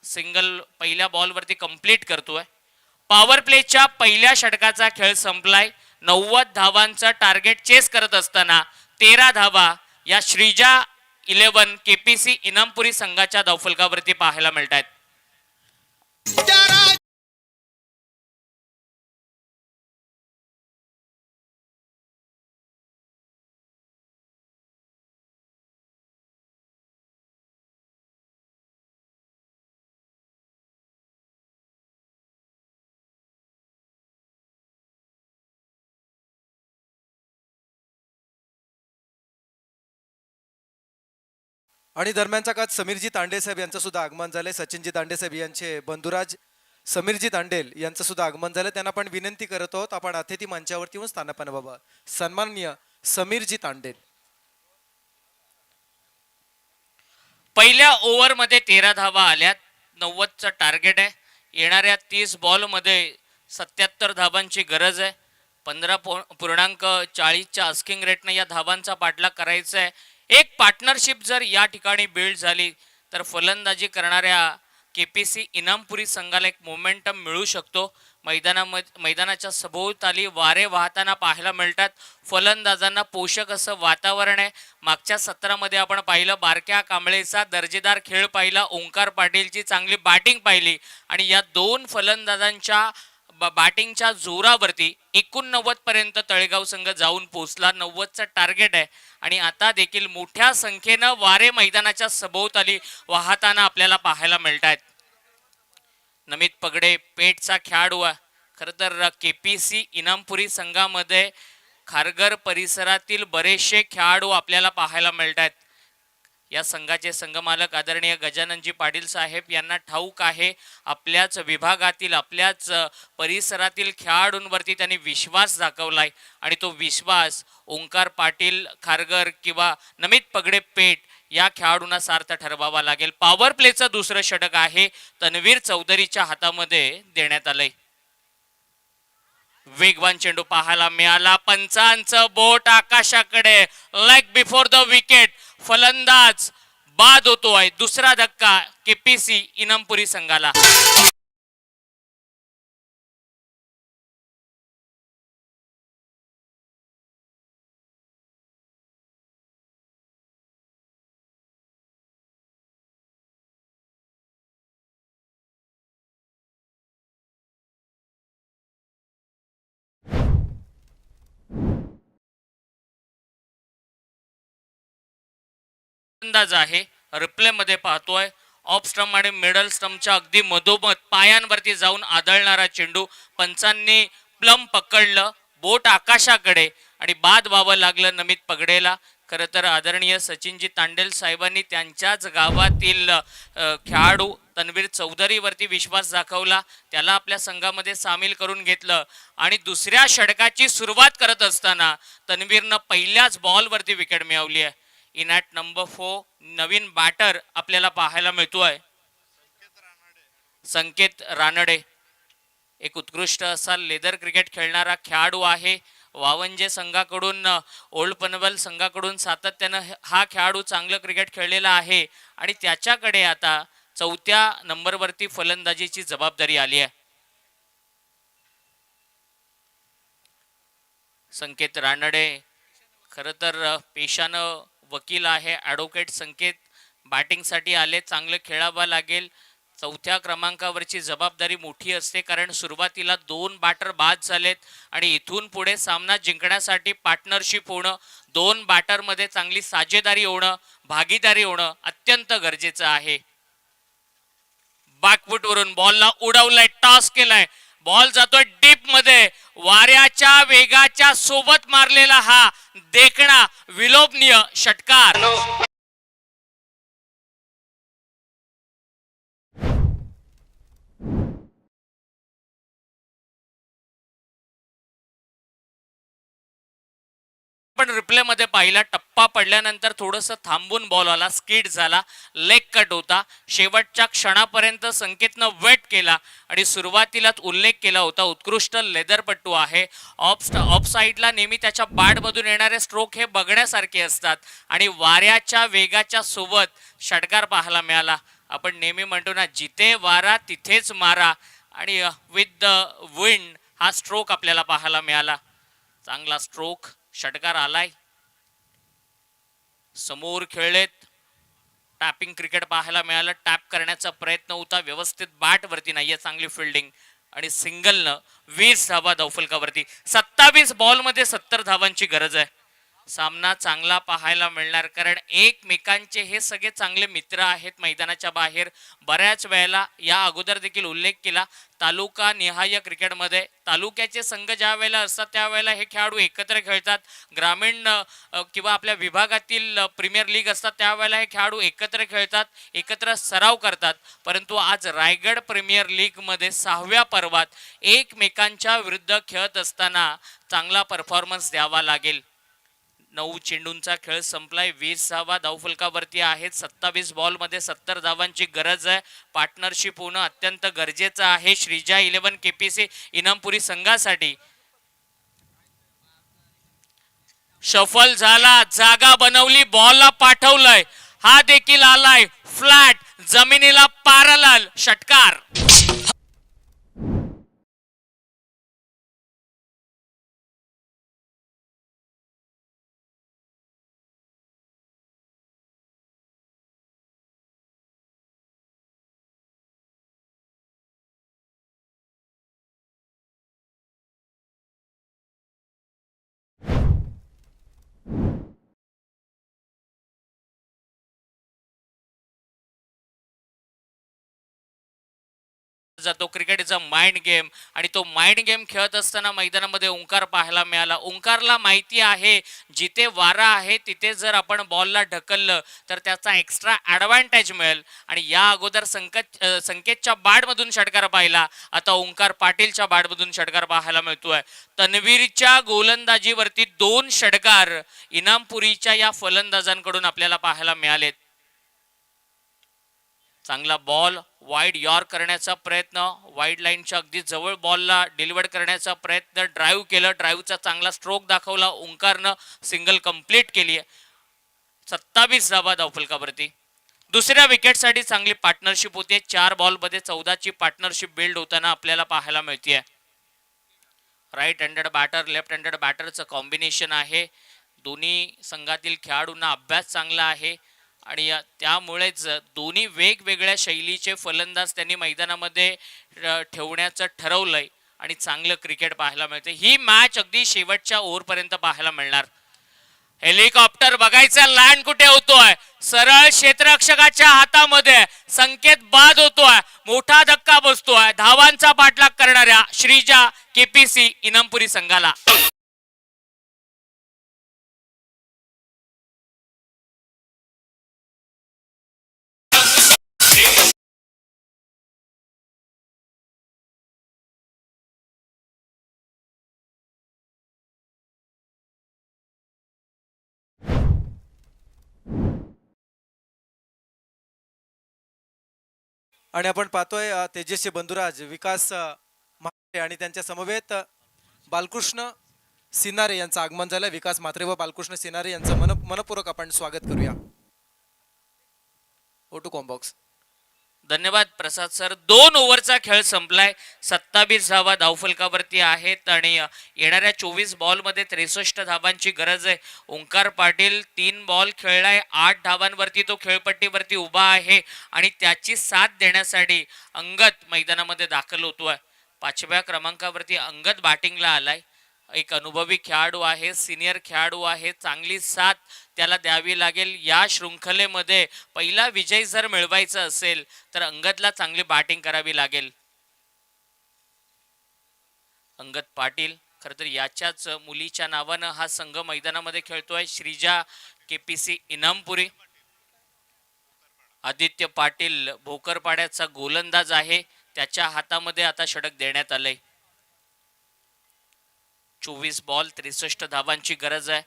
सिंगल पहिल्या बॉलवरती कंप्लीट करतोय. पॉवर प्लेच्या पहिल्या षटकाचा खेळ संपलाय. 90 धावांचं टार्गेट चेस करत असताना 13 धावा या श्रीजा 11 केपीसी इनामपुरी संघाच्या धावफलकावरती पाहायला मिळत आहेत. आणि दरम्यानच्या काळात समीरजी तांडे साहेब यांचं सुद्धा आगमन झालंय. सचिनजी तांडे साहेब यांचे बंधुराज समीरजी तांडेल यांचं सुद्धा आगमन झालं. त्यांना आपण विनंती करत आहोत आपण अतिथी मंचावरती येऊन स्थानापन्न बाबा. सन्माननीय समीरजी तांडेल. पहिल्या ओव्हरमध्ये 13 धावा आल्यात. 90चं टार्गेट आहे. येणाऱ्या 30 बॉलमध्ये 77 धावांची गरज आहे. 15.40च्या आस्किंग रेटने या धावांचा पाठलाग करायचा आहे. एक पार्टनरशिप जर या ठिकाणी बिल्ड झाली तर फलंदाजी करणाऱ्या केपीसी इनामपुरी संघाला एक मोमेंटम मिळू शकतो. मैदानाच्या सभोवताली वारे वाहताना पाहायला मिळतात. फलंदाजांना पोषक असं वातावरण आहे. मागच्या सत्रामध्ये आपण पाहिलं बारक्या कांबळेचा दर्जेदार खेळ पाहिला. ओंकार पाटीलची चांगली बॅटिंग पाहिली आणि या दोन फलंदाजांच्या बॅटिंगच्या जोरावरती 89 पर्यंत तळेगाव संघ जाऊन पोहोचला. 90चं टार्गेट आहे आणि आता देखील मोठ्या संख्येनं वारे मैदानाच्या सभोवताली वाहताना आपल्याला पाहायला मिळत आहेत. नमित पगडे पेटचा खेळाडू आहे. खरं तर केपीसी इनामपुरी संघामध्ये खारघर परिसरातील बरेचसे खेळाडू आपल्याला पाहायला मिळत आहेत. या संघाचे संघमालक आदरणीय गजाननजी पाटील साहेब यांना ठाऊक आहे आपल्याच विभागातील आपल्याच परिसरातील खेळाडूंवरती त्यांनी विश्वास दाखवलाय आणि तो विश्वास ओंकार पाटील खारघर किंवा नमित पगडे पेट या खेळाडूंना सार्थ ठरवावा लागेल. पॉवर प्लेचं दुसरं षटक आहे तन्वीर चौधरीच्या हातामध्ये देण्यात आलंय. वेगवान चेंडू पाहायला मिळाला. पंचांचं बोट आकाशाकडे. Leg before the wicket. फलंदाज बाद होतोय. दुसरा धक्का केपीसी इनामपुरी संघाला. अंदाज आहे रिप्ले मध्ये पाहतोय. ऑफ स्टंप आणि मिडल स्टंपच्या अगदी मधोमध पायांवरती जाऊन आदळणारा चेंडू पंचांनी प्लम पकडलं. बोट आकाशाकडे आणि बाद व्हावं लागलं नमित पगडेला. खरं तर आदरणीय सचिनजी तांडेल साहेबांनी त्यांच्याच गावातील खेळाडू तन्वीर चौधरीवरती विश्वास दाखवला, त्याला आपल्या संघामध्ये सामील करून घेतलं आणि दुसऱ्या षटकाची सुरुवात करत असताना तन्वीरनं पहिल्याच बॉलवरती विकेट मिळवली आहे. इन ॲट नंबर 4 नवीन बॅटर आपल्याला पाहायला मिळतोय, संकेत रानडे. एक उत्कृष्ट असा लेदर क्रिकेट खेळणारा खेळाडू आहे. वावंजे संघाकडून, ओल्ड पनवेल संघाकडून सातत्यानं हा खेळाडू चांगलं क्रिकेट खेळलेला आहे आणि त्याच्याकडे आता 4थ्या नंबरवरती फलंदाजीची जबाबदारी आली आहे. संकेत रानडे खरं तर पेशानं वकील आहे, ॲडव्होकेट संकेत बॅटिंगसाठी आले, चांगलं खेळावं लागेल. 4थ्या क्रमांकावरची जबाबदारी मोठी असते कारण सुरुवातीला 2 बॅटर बाद झालेत आणि इथून पुढे सामना जिंकण्यासाठी पार्टनरशिप होणं, 2 बॅटरमध्ये चांगली साजेदारी होणं, भागीदारी होणं अत्यंत गरजेचं आहे. बॅकफुटवरून बॉलला उडवलाय, टॉस केलाय, बॉल जातोय डीप मध्ये. वाऱ्याच्या वेगाच्या सोबत मारलेला हा देखणा विलोभनीय षटकार. पण रिप्ले मध्ये पाहिला, टप्पा पडल्यानंतर थोडंसं थांबून बॉल आला, स्किड झाला, लेग कट होता. शेवटच्या क्षणापर्यंत संकेतनं वेट केला आणि सुरुवातीलाच उल्लेख केला होता, उत्कृष्ट लेदरपट्टू आहे. ऑफ साईडला नेहमी त्याच्या बॅटमधून येणारे स्ट्रोक हे बघण्यासारखे असतात आणि वाऱ्याच्या वेगाच्या सोबत षटकार पाहायला मिळाला. आपण नेहमी म्हणतो ना, जिथे वारा तिथेच मारा आणि विथ द विंड हा स्ट्रोक आपल्याला पाहायला मिळाला. चांगला स्ट्रोक, षटकार आलाय. समोर खेळलेत, टॅपिंग क्रिकेट पाहायला मिळालं. टॅप करण्याचा प्रयत्न होता, व्यवस्थित बॅट वरती नाहीये, चांगली फिल्डिंग आणि सिंगलनं 20 धावा धावफलकावरती. 27 बॉलमध्ये 70 धावांची गरज आहे. सामना चांगला पाहायला मिळणार कारण एकमेकांचे हे सगळे चांगले मित्र आहेत मैदानाच्या बाहेर. बऱ्याच वेळेला या अगोदर देखील उल्लेख केला, तालुका निहाय क्रिकेटमध्ये तालुक्याचे संघ ज्या वेळेला असतात त्यावेळेला हे खेळाडू एकत्र खेळतात. ग्रामीण किंवा आपल्या विभागातील प्रीमियर लीग असतात त्यावेळेला हे खेळाडू एकत्र खेळतात, एकत्र सराव करतात. परंतु आज रायगड प्रीमियर लीगमध्ये 6व्या पर्वात एकमेकांच्या विरुद्ध खेळत असताना चांगला परफॉर्मन्स द्यावा लागेल. 9 चेंडूंचा खेळ संपलाय, 20 धावा धावफलकावरती आहेत. 27 बॉलमध्ये 70 धावांची गरज आहे. पार्टनरशिप होणं अत्यंत गरजेचं आहे श्रीजा 11 केपीसी इनामपुरी संघासाठी. शफल झाला, जागा बनवली, बॉलला पाठवलंय, हा देखील आलाय फ्लॅट, जमिनीला पॅरलल षटकार. जातो. Cricket is a mind game आणि तो माइंड गेम खेळत असताना मैदानामध्ये ओंकार पाहायला मिळाला. ओंकारला माहिती आहे जिथे वारा आहे तिथे जर आपण बॉलला ढकललं तर त्याचा एक्स्ट्रा ॲडव्हान्टेज मिळेल आणि या अगोदर संकेतच्या बॅटमधून षटकार पाहिला, आता ओंकार पाटीलच्या बॅटमधून षटकार पाहायला मिळतोय. तन्वीरच्या गोलंदाजीवरती 2 षटकार इनामपुरीच्या या फलंदाजांकडून आपल्याला पाहायला मिळालेत. चांगला बॉल वाईड यॉर्क करण्याचा प्रयत्न, वाईड लाईनच्या अगदी जवळ बॉलला डिलिव्हर करण्याचा प्रयत्न, ड्राईव्ह केलं, ड्राईव्हचा चांगला स्ट्रोक दाखवला, ओंकारनं सिंगल कंप्लीट केली आहे. 27 धावा धावफलकावरती. दुसऱ्या विकेटसाठी चांगली पार्टनरशिप होते. 4 बॉलमध्ये 14ची पार्टनरशिप बिल्ड होताना आपल्याला पाहायला मिळते. Right handed batter, left handed बॅटरचं कॉम्बिनेशन आहे. दोन्ही संघातील खेळाडूंना अभ्यास चांगला आहे आणि त्यामुळेच दोन्ही वेगवेगळ्या शैलीचे फलंदाज त्यांनी मैदानामध्ये ठेवण्याचं ठरवलंय आणि चांगलं क्रिकेट पाहायला मिळते. ही मॅच अगदी शेवटच्या ओव्हरपर्यंत पाहायला मिळणार. हेलिकॉप्टर बघायचा लँड कुठे होतोय, सरळ क्षेत्ररक्षकाच्या हातामध्ये. संकेत बाद होतोय, मोठा धक्का बसतोय धावांचा पाठलाग करणाऱ्या श्रीजा केपीसी इनामपुरी संघाला. आणि आपण पाहतोय तेजस्वी बंधुराज विकास म्हात्रे आणि त्यांच्या समवेत बालकृष्ण सिनारे यांचं आगमन झालं. विकास म्हात्रे व बालकृष्ण सिनारे यांचं मनपूर्वक आपण स्वागत करूया. ओटू कॉम्बॉक्स. धन्यवाद प्रसाद सर. 2 ओव्हरचा खेळ संपलाय. 27 धावा धावफलकावरती आहेत आणि येणाऱ्या 24 बॉलमध्ये 63 धावांची गरज आहे. ओंकार पाटील 3 बॉल खेळलाय, 8 धावांवरती तो खेळपट्टीवरती उभा आहे आणि त्याची साथ देण्यासाठी अंगद मैदानामध्ये दाखल होतोय. 5व्या क्रमांकावरती अंगद बॅटिंगला आलाय. एक अनुभवी खेळाडू आहे, सिनियर खेळाडू आहे. चांगली साथ त्याला द्यावी लागेल. या शृंखलेमध्ये पहिला विजय जर मिळवायचा असेल तर अंगदला चांगली बॅटिंग करावी लागेल. अंगद पाटील खरं तर याच्याच मुलीच्या नावानं हा संघ मैदानामध्ये खेळतोय. श्रीजा KPC इनामपुरी. आदित्य पाटील भोकरपाड्याचा गोलंदाज आहे. त्याच्या हातामध्ये आता षटक देण्यात आलंय. 24 बॉल 63 धावांची गरज आहे.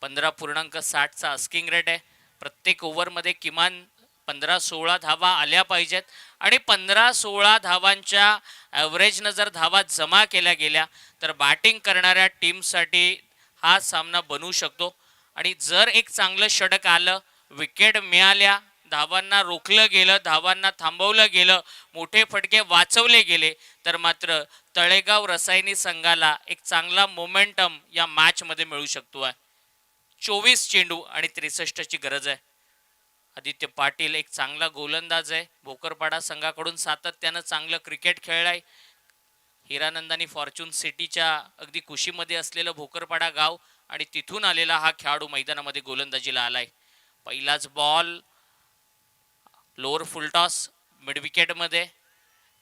15.60चा आस्किंग रेट आहे. प्रत्येक ओव्हरमध्ये किमान 15-16 धावा आल्या पाहिजेत आणि 15-16 धावांच्या ॲव्हरेजनं जर धावा जमा केल्या गेल्या तर बॅटिंग करणाऱ्या टीमसाठी हा सामना बनू शकतो. आणि जर एक चांगलं षटक आलं, विकेट मिळाल्या, धावांना रोखलं गेलं, धावांना थांबवलं गेलं, मोठे फटके वाचवले गेले तर मात्र तळेगाव रसायनी संघाला एक चांगला मोमेंटम या मॅचमध्ये मिळू शकतो. 24 चेंडू आणि 63ची गरज आहे. आदित्य पाटील एक चांगला गोलंदाज आहे. भोकरपाडा संघाकडून सातत्यानं चांगलं क्रिकेट खेळलाय. हिरानंदानी फॉर्च्यून सिटीच्या अगदी कुशीमध्ये असलेलं भोकरपाडा गाव आणि तिथून आलेला हा खेळाडू मैदानामध्ये गोलंदाजीला आलाय. पहिलाच बॉल लोअर फुलटॉस मिड विकेटमध्ये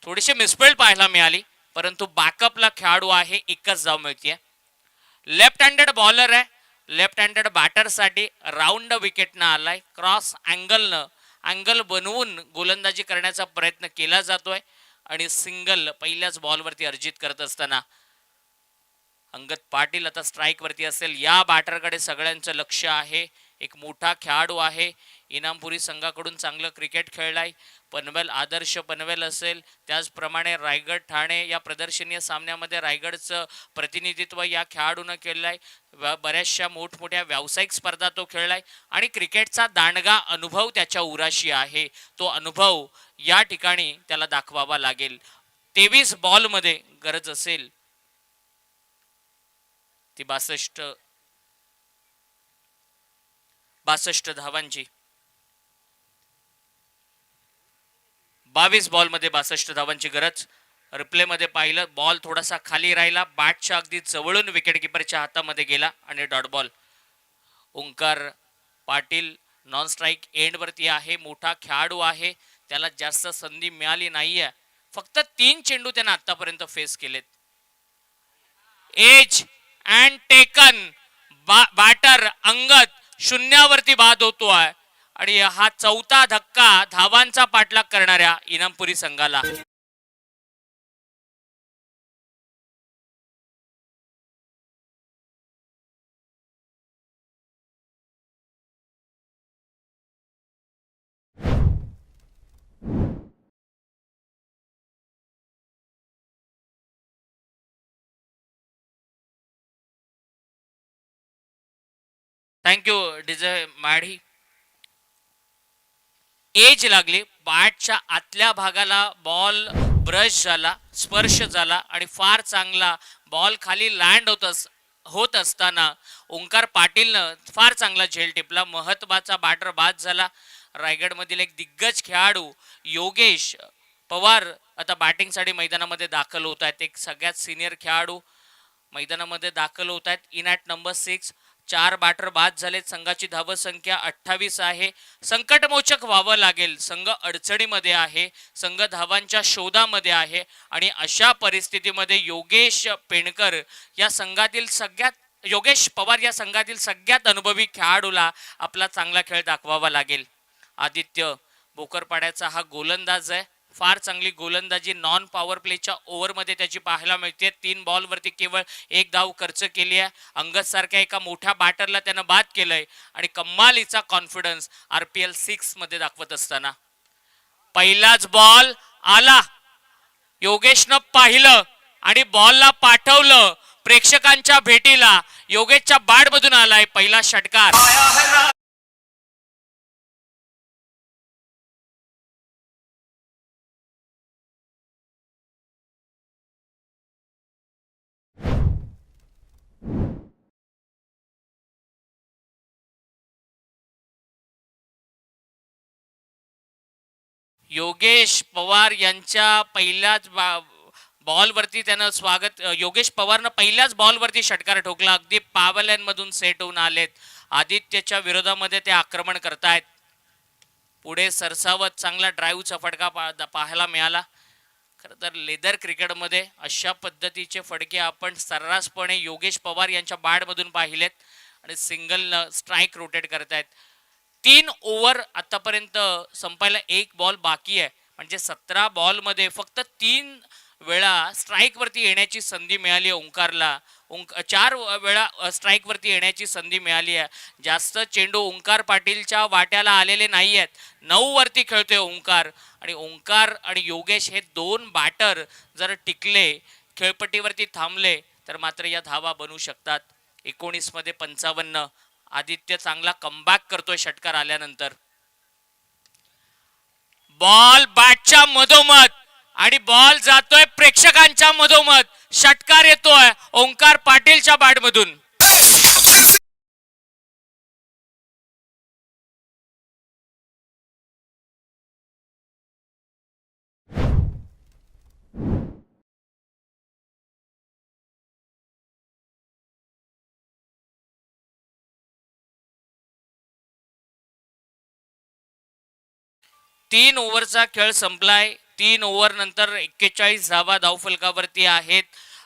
थोडीशी मिसफिल्ड पाहायला मिळाली, परंतु बॅकअपला खेळाडू आहे, एकच धाव मिळते. लेफ्ट हँडेड बॉलर आहे. लेफ्ट हँडेड बॅटरसाठी राऊंड विकेटनं आलाय. क्रॉस अँगल बनवून गोलंदाजी करण्याचा प्रयत्न केला जातोय आणि सिंगल पहिल्याच बॉलवरती अर्जित करत असताना अंगद पाटील आता स्ट्राईक वरती असेल. या बॅटरकडे सगळ्यांचं लक्ष आहे. एक मोठा खेळाडू आहे. इनामपुरी संघाकडून चांगलं क्रिकेट खेळलाय. पनवेल आदर्श पनवेल असेल, त्याचप्रमाणे रायगड ठाणे या प्रदर्शनीय सामन्यामध्ये रायगडचं प्रतिनिधित्व या खेळाडूनं केलंय. बऱ्याचशा मोठमोठ्या व्यावसायिक स्पर्धा तो खेळलाय आणि क्रिकेटचा दांडगा अनुभव त्याच्या उराशी आहे. तो अनुभव या ठिकाणी त्याला दाखवावा लागेल. 23 बॉलमध्ये गरज असेल ती 62 धावांची. 22 बॉलमध्ये 62 धावांची गरज. रिप्लेमध्ये पाहिलं, बॉल थोडासा खाली राहिला, बॅटच्या अगदी जवळून विकेटकीपरच्या हातामध्ये गेला आणि dot ball. Omkar Patil non strike एंडवरती आहे. मोठा खेळाडू आहे. त्याला जास्त संधी मिळाली नाहीये. फक्त 3 चेंडू त्यानं आतापर्यंत फेस केलेत. Edge and taken. Batter Angad शून्यावरती बाद होतोय आणि हा 4था धक्का धावांचा पाठलाग करणाऱ्या इनामपुरी संघाला. थँक्यू डिजय माढी. एज लागली, बॅटच्या आतल्या भागाला बॉल ब्रश झाला, स्पर्श झाला आणि फार चांगला बॉल खाली लँड होत असताना ओंकार पाटीलनं फार चांगला झेल टिपला. महत्वाचा बॅटर बाद झाला. रायगडमधील एक दिग्गज खेळाडू योगेश पवार आता बॅटिंगसाठी मैदानामध्ये दाखल होत आहेत. एक सगळ्यात सिनियर खेळाडू मैदानामध्ये दाखल होत आहेत. इन ॲट नंबर 6 4 बॅटर बाद झालेत. संघाची धावसंख्या 28 आहे. संकटमोचक व्हावं लागेल. संघ अडचणीमध्ये आहे. संघ धावांच्या शोधामध्ये आहे आणि अशा परिस्थितीमध्ये योगेश पवार या संघातील सगळ्यात अनुभवी खेळाडूला आपला चांगला खेळ दाखवावा लागेल. आदित्य भोकरपाड्याचा हा गोलंदाज आहे. फार चांगली गोलंदाजी नॉन पॉवर प्लेच्या ओव्हरमध्ये त्याची पाहायला मिळते. 3 बॉलवरती केवळ 1 धाव खर्च केली आहे. अंगद सारख्या एका मोठ्या बॅटरला त्यानं बाद केलंय आणि कमालीचा कॉन्फिडन्स RPL 6 मध्ये दाखवत असताना पहिलाच बॉल आला, योगेशनं पाहिलं आणि बॉलला पाठवलं प्रेक्षकांच्या भेटीला. योगेशच्या बॅटमधून आलाय पहिला षटकार. योगेश पवार यांच्या पहिल्याच बॉलवरती त्यानं स्वागत. योगेश पवारनं पहिल्याच बॉलवरती षटकार ठोकला. अगदी पावल्यांमधून सेट होऊन आलेत. आदित्यच्या विरोधामध्ये ते आक्रमण करतायत. पुढे सरसावत चांगला ड्राईव्हचा फटका पाहायला मिळाला. खरं तर लेदर क्रिकेटमध्ये अशा पद्धतीचे फटके आपण सर्रासपणे योगेश पवार यांच्या बॅटमधून पाहिलेत आणि सिंगल स्ट्राईक रोटेट करतायत. 3 ओव्हर आतापर्यंत संपायला 1 बॉल बाकी आहे. म्हणजे 17 बॉलमध्ये फक्त 3 वेळा स्ट्राईक वरती येण्याची संधी मिळाली आहे ओंकारला. 4 वेळा स्ट्राईक वरती येण्याची संधी मिळाली आहे. जास्त चेंडू ओंकार पाटीलच्या वाट्याला आलेले नाही आहेत. 9 वरती खेळतोय ओंकार आणि ओंकार आणि योगेश हे 2 बॅटर जर टिकले, खेळपट्टीवरती थांबले तर मात्र या धावा बनू शकतात. 19 मध्ये 55. आदित्य चांगला कमबॅक करतोय षटकार आल्यानंतर. बॉल बॅटच्या मधोमध आणि बॉल जातोय प्रेक्षकांच्या मधोमध. षटकार येतोय ओंकार पाटीलच्या बॅटमधून. तीन ओव्हरचा खेळ संपलाय. 3 ओव्हर नंतर 41 धावा धावफलकावरती आहेत.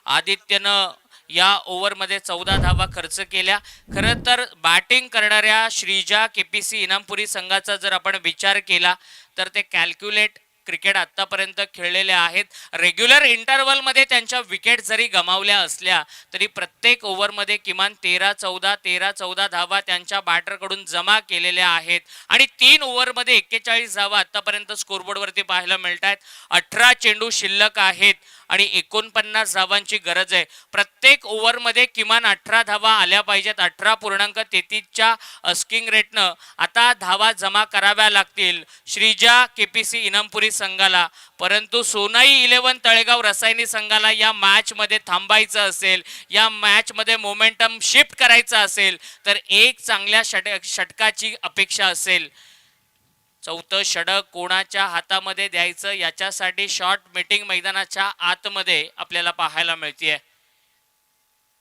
आदित्यनं या ओव्हरमध्ये 14 धावा खर्च केल्या. खरं तर बॅटिंग करणाऱ्या श्रीजा केपीसी इनामपुरी संघाचा जर आपण विचार केला तर ते कॅल्क्युलेट क्रिकेट आतापर्यंत खेळलेले आहेत. रेग्युलर इंटरव्हलमध्ये त्यांच्या विकेट जरी गमावल्या असल्या तरी प्रत्येक ओव्हरमध्ये किमान 13-14 धावा त्यांच्या बॅटरकडून जमा केलेल्या आहेत. आणि 3 ओव्हरमध्ये 41 धावा आतापर्यंत स्कोरबोर्डवरती पाहायला मिळत आहेत. 18 चेंडू शिल्लक आहेत आणि 49 धावांची गरज आहे. प्रत्येक ओव्हरमध्ये किमान 18 धावा आल्या पाहिजेत. 18.33च्या अस्किंग रेटनं आता धावा जमा कराव्या लागतील श्रीजा केपीसी इनामपुरी संघाला. परंतु सोनाई 11 तळेगाव रसायनी संघाला या मॅच मध्ये थांबायचं असेल, या मॅच मध्ये मोमेंटम शिफ्ट करायचं असेल तर एक चांगल्या षटकाची अपेक्षा असेल. 4थं षटक कोणाच्या हातामध्ये द्यायचं याच्यासाठी शॉर्ट मीटिंग मैदानाच्या आतमध्ये आपल्याला पाहायला मिळते.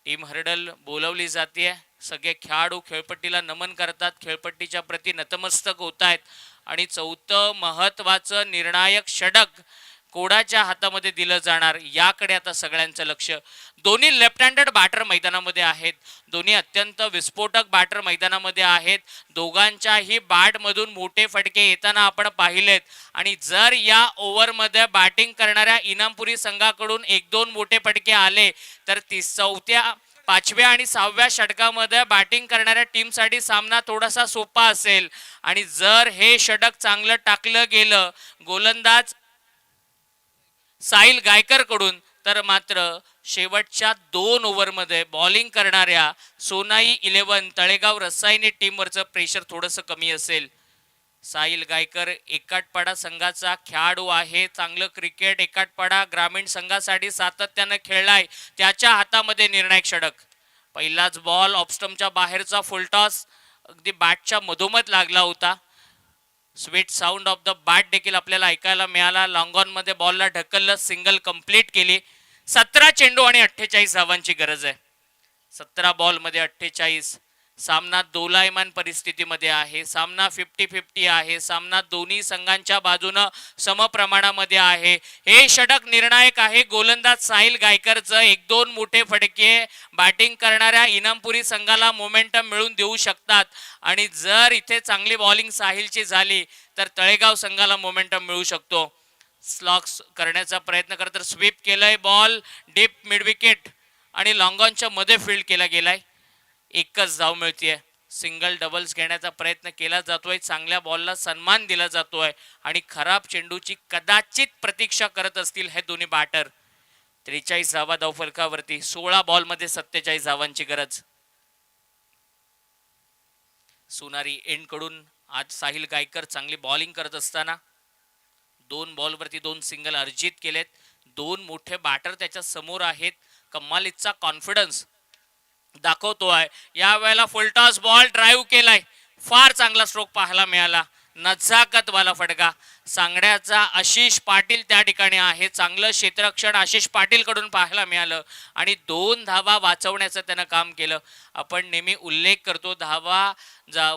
टीम हर्डल बोलवली जाते. सगळे खेळाडू खेळपट्टीला नमन करतात, खेळपट्टीच्या प्रती नतमस्तक होत आहेत आणि 4थं महत्वाचं निर्णायक षटक कोणाच्या हातामध्ये दिलं जाणार याकडे आता सगळ्यांचं लक्ष. दोन्ही लेफ्ट हँडेड बॅटर मैदानामध्ये आहेत. दोन्ही अत्यंत विस्फोटक बॅटर मैदानामध्ये आहेत. दोघांच्याही बॅटमधून मोठे फटके येताना आपण पाहिलेत आणि जर या ओव्हरमध्ये बॅटिंग करणाऱ्या इनामपुरी संघाकडून 1-2 मोठे फटके आले तर 4थ्या 5व्या आणि 6व्या षटकामध्ये बॅटिंग करणाऱ्या टीमसाठी सामना थोडासा सोपा असेल. आणि जर हे षटक चांगलं टाकलं गेलं गोलंदाज साहिल गायकर कडून तर मात्र शेवटच्या 2 ओव्हरमध्ये बॉलिंग करणाऱ्या सोनाई 11 तळेगाव रसायनी टीमवरचं प्रेशर थोडंसं कमी असेल. साहिल गायकर एकाटपाडा संघाचा खेळाडू आहे. चांगलं क्रिकेट एकाटपाडा ग्रामीण संघासाठी सातत्यानं खेळलाय. त्याच्या हातामध्ये निर्णायक षटक. पहिलाच बॉल ऑफस्टम्पच्या बाहेरचा फुलटॉस अगदी बॅटच्या मधोमध लागला होता. Sweet sound of the bat देखील आपल्याला ऐकायला मिळाला. लॉंग ऑन मध्ये बॉलला ढकललं, सिंगल कंप्लीट केली. 17 चेंडू आणि 48 धावांची गरज आहे. 17 बॉल मध्ये 48. सामना दोलायमान परिस्थितीमध्ये आहे. सामना 50-50 आहे. सामना दोन्ही संघांच्या बाजूनं समप्रमाणामध्ये आहे. हे षटक निर्णायक आहे. गोलंदाज साहिल गायकरचं 1-2 मोठे फटके बॅटिंग करणाऱ्या इनामपुरी संघाला मोमेंटम मिळून देऊ शकतात आणि जर इथे चांगली बॉलिंग साहिलची झाली तर तळेगाव संघाला मोमेंटम मिळू शकतो. स्लॉक्स करण्याचा प्रयत्न करत स्वीप केलंय. बॉल डीप मिड विकेट आणि लॉंग ऑनच्या मध्ये फील्ड केला गेलाय. एकच धाव मिळतीये. सिंगल डबल्स घेण्याचा प्रयत्न केला जातोय, चांगल्या बॉलला सन्मान दिला जातोय आणि खराब चेंडूची कदाचित प्रतीक्षा करत असतील हे दोन्ही बॅटर. 43 धावा धावफलकावरती, 16 बॉलमध्ये 47 धावांची गरज. सोनारी एंड कडून आज साहिल गायकर चांगली बॉलिंग करत असताना 2 बॉलवरती 2 सिंगल अर्जित केलेत. 2 मोठे बॅटर त्याच्या समोर आहेत. कमालीचा कॉन्फिडन्स दाखवतोय. या वेळेला फुलटॉस बॉल ड्राईव्ह केलाय, फार चांगला स्ट्रोक पाहायला मिळाला, नजाकत वाला फटका. सांगड्याचा आशिष पाटील त्या ठिकाणी आहे. चांगलं क्षेत्ररक्षण आशिष पाटील कडून पाहायला मिळालं आणि 2 धावा वाचवण्याचं त्यानं काम केलं. आपण नेहमी उल्लेख करतो, धावा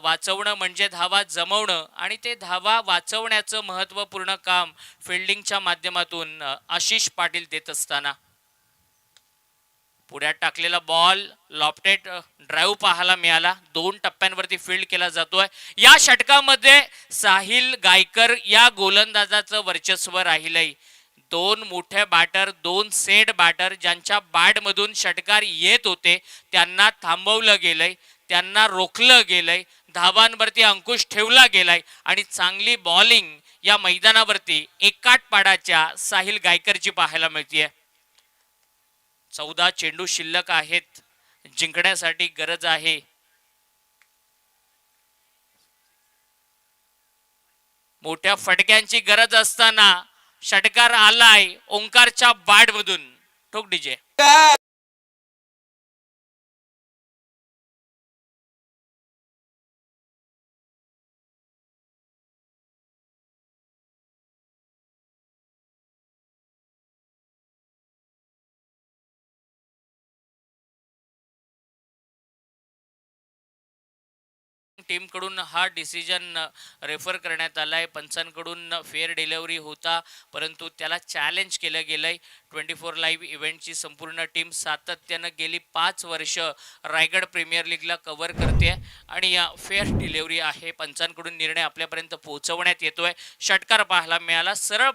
वाचवणं म्हणजे धावा जमवणं, आणि ते धावा वाचवण्याचं महत्त्वपूर्ण काम फिल्डिंगच्या माध्यमातून आशिष पाटील देत असताना पुढ्यात टाकलेला बॉल लॉफ्टेड ड्राईव्ह पाहायला मिळाला. 2 टप्प्यांवरती फील्ड केला जातोय. या षटकामध्ये साहिल गायकर या गोलंदाजाचं वर्चस्व राहिलंय. 2 मोठे बॅटर, 2 सेट बॅटर ज्यांच्या बॅटमधून षटकार येत होते त्यांना थांबवलं गेलंय, त्यांना रोखलं गेलंय, धावांवरती अंकुश ठेवला गेलाय आणि चांगली बॉलिंग या मैदानावरती एकाटपाडाच्या साहिल गायकरची पाहायला मिळतीये. 14 चेंडू शिल्लक आहेत, जिंकण्यासाठी गरज आहे. मोठ्या फटक्यांची गरज असताना षटकार आलाय ओंकारच्या बॅट मधून. ठोक डीजे. टीम कडून हा डिसिजन रेफर करण्यात आलाय. पंचांकडून फेअर डिलिव्हरी होता, परंतु त्याला चॅलेंज केलं गेलंय. 24 लाईव्ह इव्हेंटची संपूर्ण टीम सातत्यानं गेली 5 वर्ष रायगड प्रीमियर लीगला कव्हर करते आणि या फेअर डिलिव्हरी आहे. पंचांकडून निर्णय आपल्यापर्यंत पोहोचवण्यात येतोय. षटकार पाहायला मिळाला, सरळ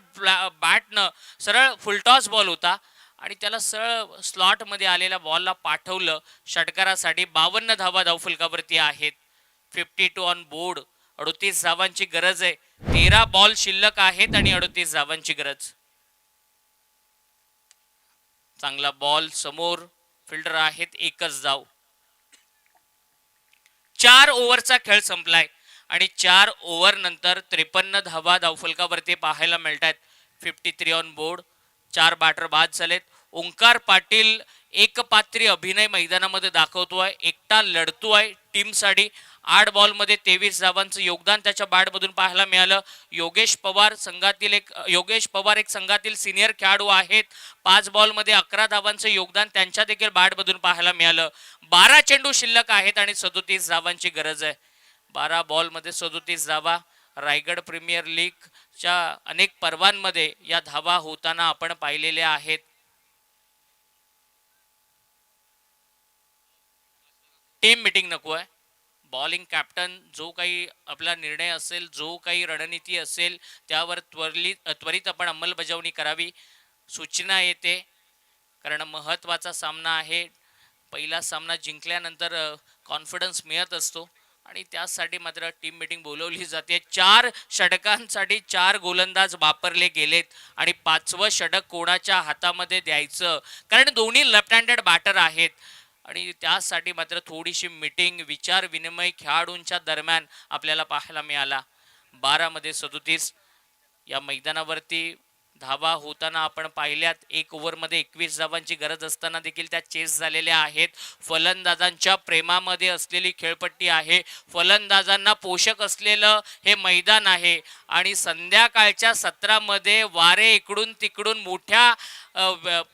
बॅटनं सरळ फुलटॉस बॉल होता आणि त्याला सरळ स्लॉटमध्ये आलेल्या बॉलला पाठवलं. षटकारासाठी 52 धावा धावफलकावरती आहेत. 52 ऑन बोर्ड. 38 धावांची गरज आहे. 13 बॉल शिल्लक आहेत आणि 38 धावांची गरज. चांगला बॉल समोर, फिल्डर आहेत, एकच धाव. 4 ओव्हरचा खेळ संपलाय आणि 4 ओव्हर नंतर 53 धावा धावफलकावरती पाहायला मिळतात. 53 ऑन बोर्ड. 4 बॅटर बाद झालेत. ओंकार पाटील एकपात्री अभिनय मैदानामध्ये दाखवतोय, एकटा लढतोय टीमसाठी. 8 बॉलमध्ये 23 धावांचं योगदान त्याच्या बॅटमधून पाहायला मिळालं. योगेश पवार एक संघातील सिनियर खेळाडू आहेत. 5 बॉलमध्ये 11 धावांचं योगदान त्यांच्या देखील बॅटमधून पाहायला मिळालं. 12 चेंडू शिल्लक आहेत आणि 37 धावांची गरज आहे. 12 बॉलमध्ये 37 धावा. रायगड प्रीमियर लीगच्या अनेक पर्वांमध्ये या धावा होताना आपण पाहिलेल्या आहेत. टीम मीटिंग नको आहे. बॉलिंग कॅप्टन जो काही आपला निर्णय असेल, जो काही रणनीती असेल त्यावर त्वरित आपण अंमलबजावणी करावी, सूचना येते. कारण महत्त्वाचा सामना आहे. पहिला सामना जिंकल्यानंतर कॉन्फिडन्स मिळत असतो आणि त्यासाठी मात्र टीम मीटिंग बोलवली जाते. 4 षटकांसाठी 4 गोलंदाज वापरले गेलेत आणि 5वं षटक कोणाच्या हातामध्ये द्यायचं, कारण दोन्ही लेफ्ट हँडेड बॅटर आहेत आणि त्यासाठी मात्र थोडीशी मीटिंग, विचार विनिमय खेळाडूंच्या दरम्यान आपल्याला पाहायला मिळाला. 12 मध्ये 37 या मैदानावरती धावा होताना आपण पाहिल्यात. 1 ओव्हरमध्ये 21 धावांची गरज असताना देखील त्या चेस झालेल्या आहेत. फलंदाजांच्या प्रेमामध्ये असलेली खेळपट्टी आहे. फलंदाजांना पोषक असलेलं हे मैदान आहे आणि संध्याकाळच्या सत्रामध्ये वारे इकडून तिकडून मोठ्या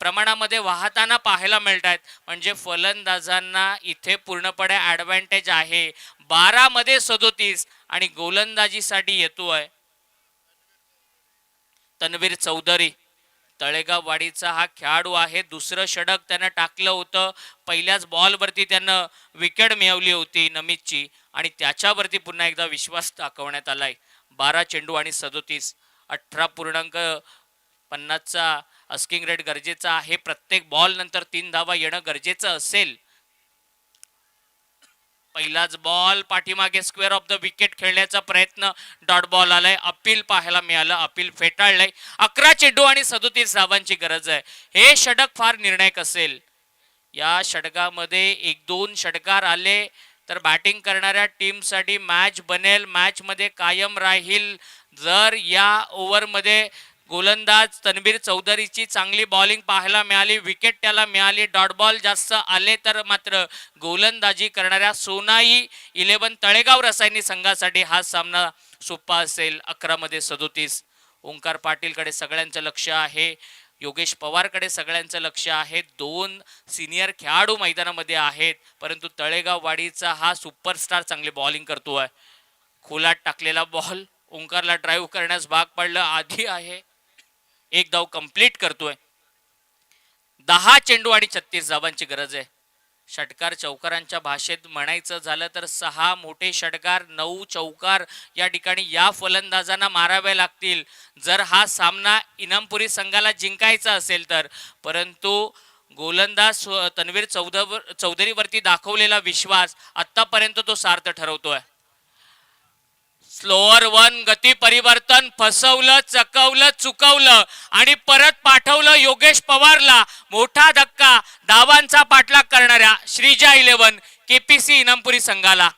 प्रमाणामध्ये वाहताना पाहायला मिळत आहेत. म्हणजे फलंदाजांना इथे पूर्णपणे ॲडव्हान्टेज आहे. 12 मध्ये 37 आणि गोलंदाजीसाठी येतोय तन्वीर चौधरी. तळेगाव वाडीचा हा खेळाडू आहे. दुसरं षटक त्यानं टाकलं होतं. पहिल्याच बॉलवरती त्यानं विकेट मिळवली होती नमितची आणि त्याच्यावरती पुन्हा एकदा विश्वास दाखवण्यात आलाय. 12 चेंडू आणि 37, 18.50चा अस्किंग रेट गरजेचा आहे. प्रत्येक बॉल नंतर 3 धावा येणं गरजेचं असेल. पहिलाच बॉल पाठीमागे स्क्वेअर ऑफ द विकेट खेळण्याचा प्रयत्न, डॉट बॉल आलाय, अपील पाहायला मिळालं, अपील फेटाळलंय. 11 चेंडू आणि 37 धावांची गरज आहे. हे षटक फार निर्णायक असेल. या षटकामध्ये 1-2 षटकार आले तर बॅटिंग करणाऱ्या टीमसाठी मॅच बनेल, मॅच मध्ये कायम राहील. जर या ओव्हरमध्ये गोलंदाज तन्वीर चौधरीची चांगली बॉलिंग पाहायला मिळाली, विकेट त्याला मिळाली, डॉट बॉल जास्त आले तर मात्र गोलंदाजी करणाऱ्या सोनाई 11 तळेगाव रसायनी संघासाठी हा सामना सोपा असेल. 11 मध्ये 37. ओंकार पाटीलकडे सगळ्यांचं लक्ष आहे, योगेश पवारकडे सगळ्यांचं लक्ष आहे. 2 सिनियर खेळाडू मैदानामध्ये आहेत, परंतु तळेगाव वाडीचा हा सुपरस्टार चांगली बॉलिंग करतोय. खोलात टाकलेला बॉल ओंकारला ड्राईव्ह करण्यास भाग पडलं, आधी आहे, 1 धाव कंप्लीट करतोय. 10 चेंडू आणि 36 धावांची गरज आहे. षटकार चौकारांच्या भाषेत म्हणायचं झालं तर 6 मोठे षटकार, 9 चौकार या ठिकाणी या फलंदाजांना मारावे लागतील जर हा सामना इनामपुरी संघाला जिंकायचा असेल तर. परंतु गोलंदाज तन्वीर चौधरीवरती दाखवलेला विश्वास आतापर्यंत तो सार्थ ठरवतोय. स्लोअर 1 गती परिवर्तन, फसवलं, चकवलं, चुकवलं आणि परत पाठवलं योगेश पवारला. मोठा धक्का धावांचा पाठलाग करणाऱ्या श्रीजा 11 केपीसी इनामपुरी संघाला.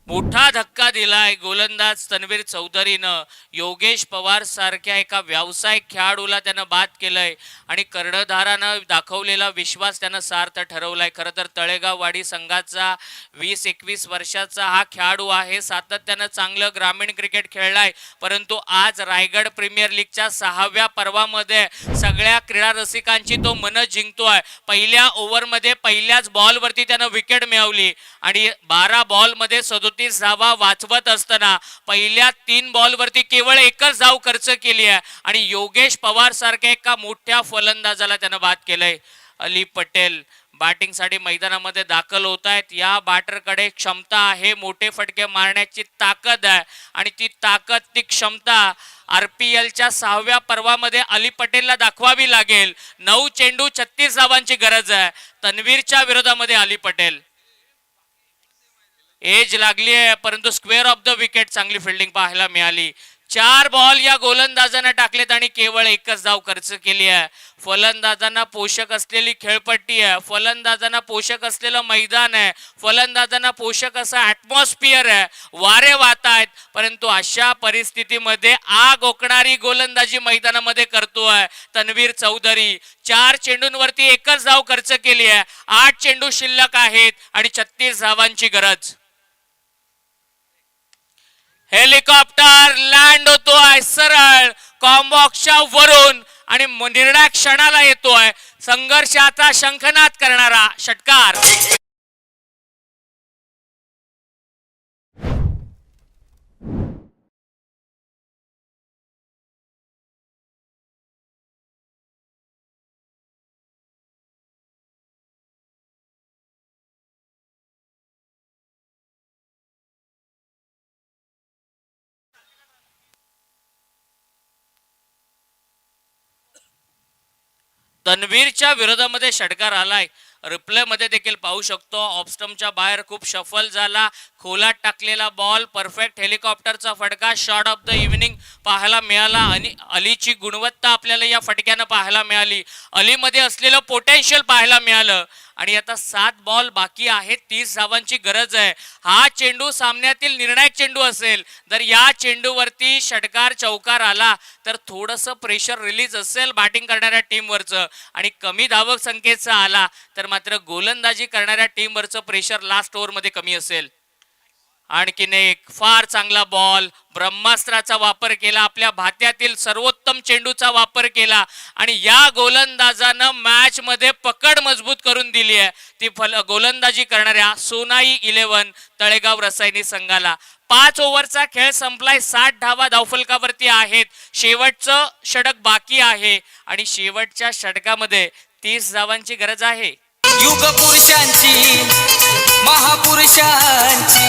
मोठा धक्का दिलाय गोलंदाज तन्वीर चौधरीनं. योगेश पवार सारख्या एका व्यावसायिक खेळाडूला त्यानं बाद केलंय आणि कर्णधारानं दाखवलेला विश्वास त्यानं सार्थ ठरवलाय. खरं तर तळेगाव वाडी संघाचा 20-21 वर्षाचा हा खेळाडू आहे, सातत्यानं चांगलं ग्रामीण क्रिकेट खेळलाय. परंतु आज रायगड प्रीमियर लीगच्या 6व्या पर्वामध्ये सगळ्या क्रीडा रसिकांची तो मन जिंकतोय. पहिल्या ओव्हरमध्ये पहिल्याच बॉलवरती त्यानं विकेट मिळवली आणि 12 बॉलमध्ये 37 धावा वाचवत असताना पहिल्या 3 बॉलवरती केवळ 1च धाव खर्च केली आहे आणि योगेश पवार सारख्या एका मोठ्या फलंदाजाला त्यानं बाद केलंय. अली पटेल बॅटिंगसाठी मैदानामध्ये दाखल होत आहेत. या बॅटरकडे क्षमता आहे, मोठे फटके मारण्याची ताकद आहे आणि ती ताकद, ती क्षमता RPLच्या 6व्या पर्वामध्ये अली पटेलला दाखवावी लागेल. 9 चेंडू 36 धावांची गरज आहे तन्वीरच्या विरोधामध्ये. अली पटेल एज लागली आहे परंतु स्क्वेअर ऑफ द विकेट चांगली फिल्डिंग पाहायला मिळाली. 4 बॉल या गोलंदाजांना टाकलेत आणि केवळ 1च धाव खर्च केली आहे. फलंदाजांना पोषक असलेली खेळपट्टी आहे, फलंदाजांना पोषक असलेलं मैदान आहे, फलंदाजांना पोषक असा ॲटमॉस्फिअर आहे, वारे वाहत आहेत. परंतु अशा परिस्थितीमध्ये आग ओकणारी गोलंदाजी मैदानामध्ये करतोय तन्वीर चौधरी. 4 चेंडूंवरती 1च धाव खर्च केली आहे. 8 चेंडू शिल्लक आहेत आणि 36 धावांची गरज. हेलिकॉप्टर लँड होतोय सरळ कॉम्बॉक्सच्या वरून आणि निर्णायक क्षणाला येतोय. संघर्षाचा शंखनाद करणारा षटकार. तन्वीरच्या विरोधामध्ये षटकार आलाय. रिप्ले मध्ये देखील पाहू शकतो. ऑफस्टमच्या बाहेर खूप शफल झाला, खोलात टाकलेला बॉल, परफेक्ट हेलिकॉप्टरचा फटका, शॉट ऑफ द इव्हिनिंग पाहायला मिळाला आणि अलीची गुणवत्ता आपल्याला या फटक्यानं पाहायला मिळाली. अलीमध्ये असलेलं पोटेन्शियल पाहायला मिळालं आणि आता 7 बॉल बाकी आहेत, 30 धावांची गरज आहे. हा चेंडू सामन्यातील निर्णायक चेंडू असेल. जर या चेंडूवरती षटकार चौकार आला तर थोडंसं प्रेशर रिलीज असेल बॅटिंग करणाऱ्या टीमवरचं आणि कमी धावक संख्येचा आला तर मात्र गोलंदाजी करणाऱ्या टीमवरचं प्रेशर लास्ट ओव्हरमध्ये कमी असेल. आणखीन एक फार चांगला बॉल, ब्रह्मास्त्राचा वापर केला, आपल्या भात्यातील सर्वोत्तम चेंडूचा वापर केला आणि या गोलंदाजानं मॅच मध्ये पकड मजबूत करून दिली आहे ती गोलंदाजी करणाऱ्या सोनाई 11 तळेगाव रसायनी संघाला. 5 ओव्हरचा खेळ संपलाय, 60 धावा धावफलकावरती आहेत. शेवटचं षटक बाकी आहे आणि शेवटच्या षटकामध्ये 30 धावांची गरज आहे. युग पुरुषांची महापुरुषांची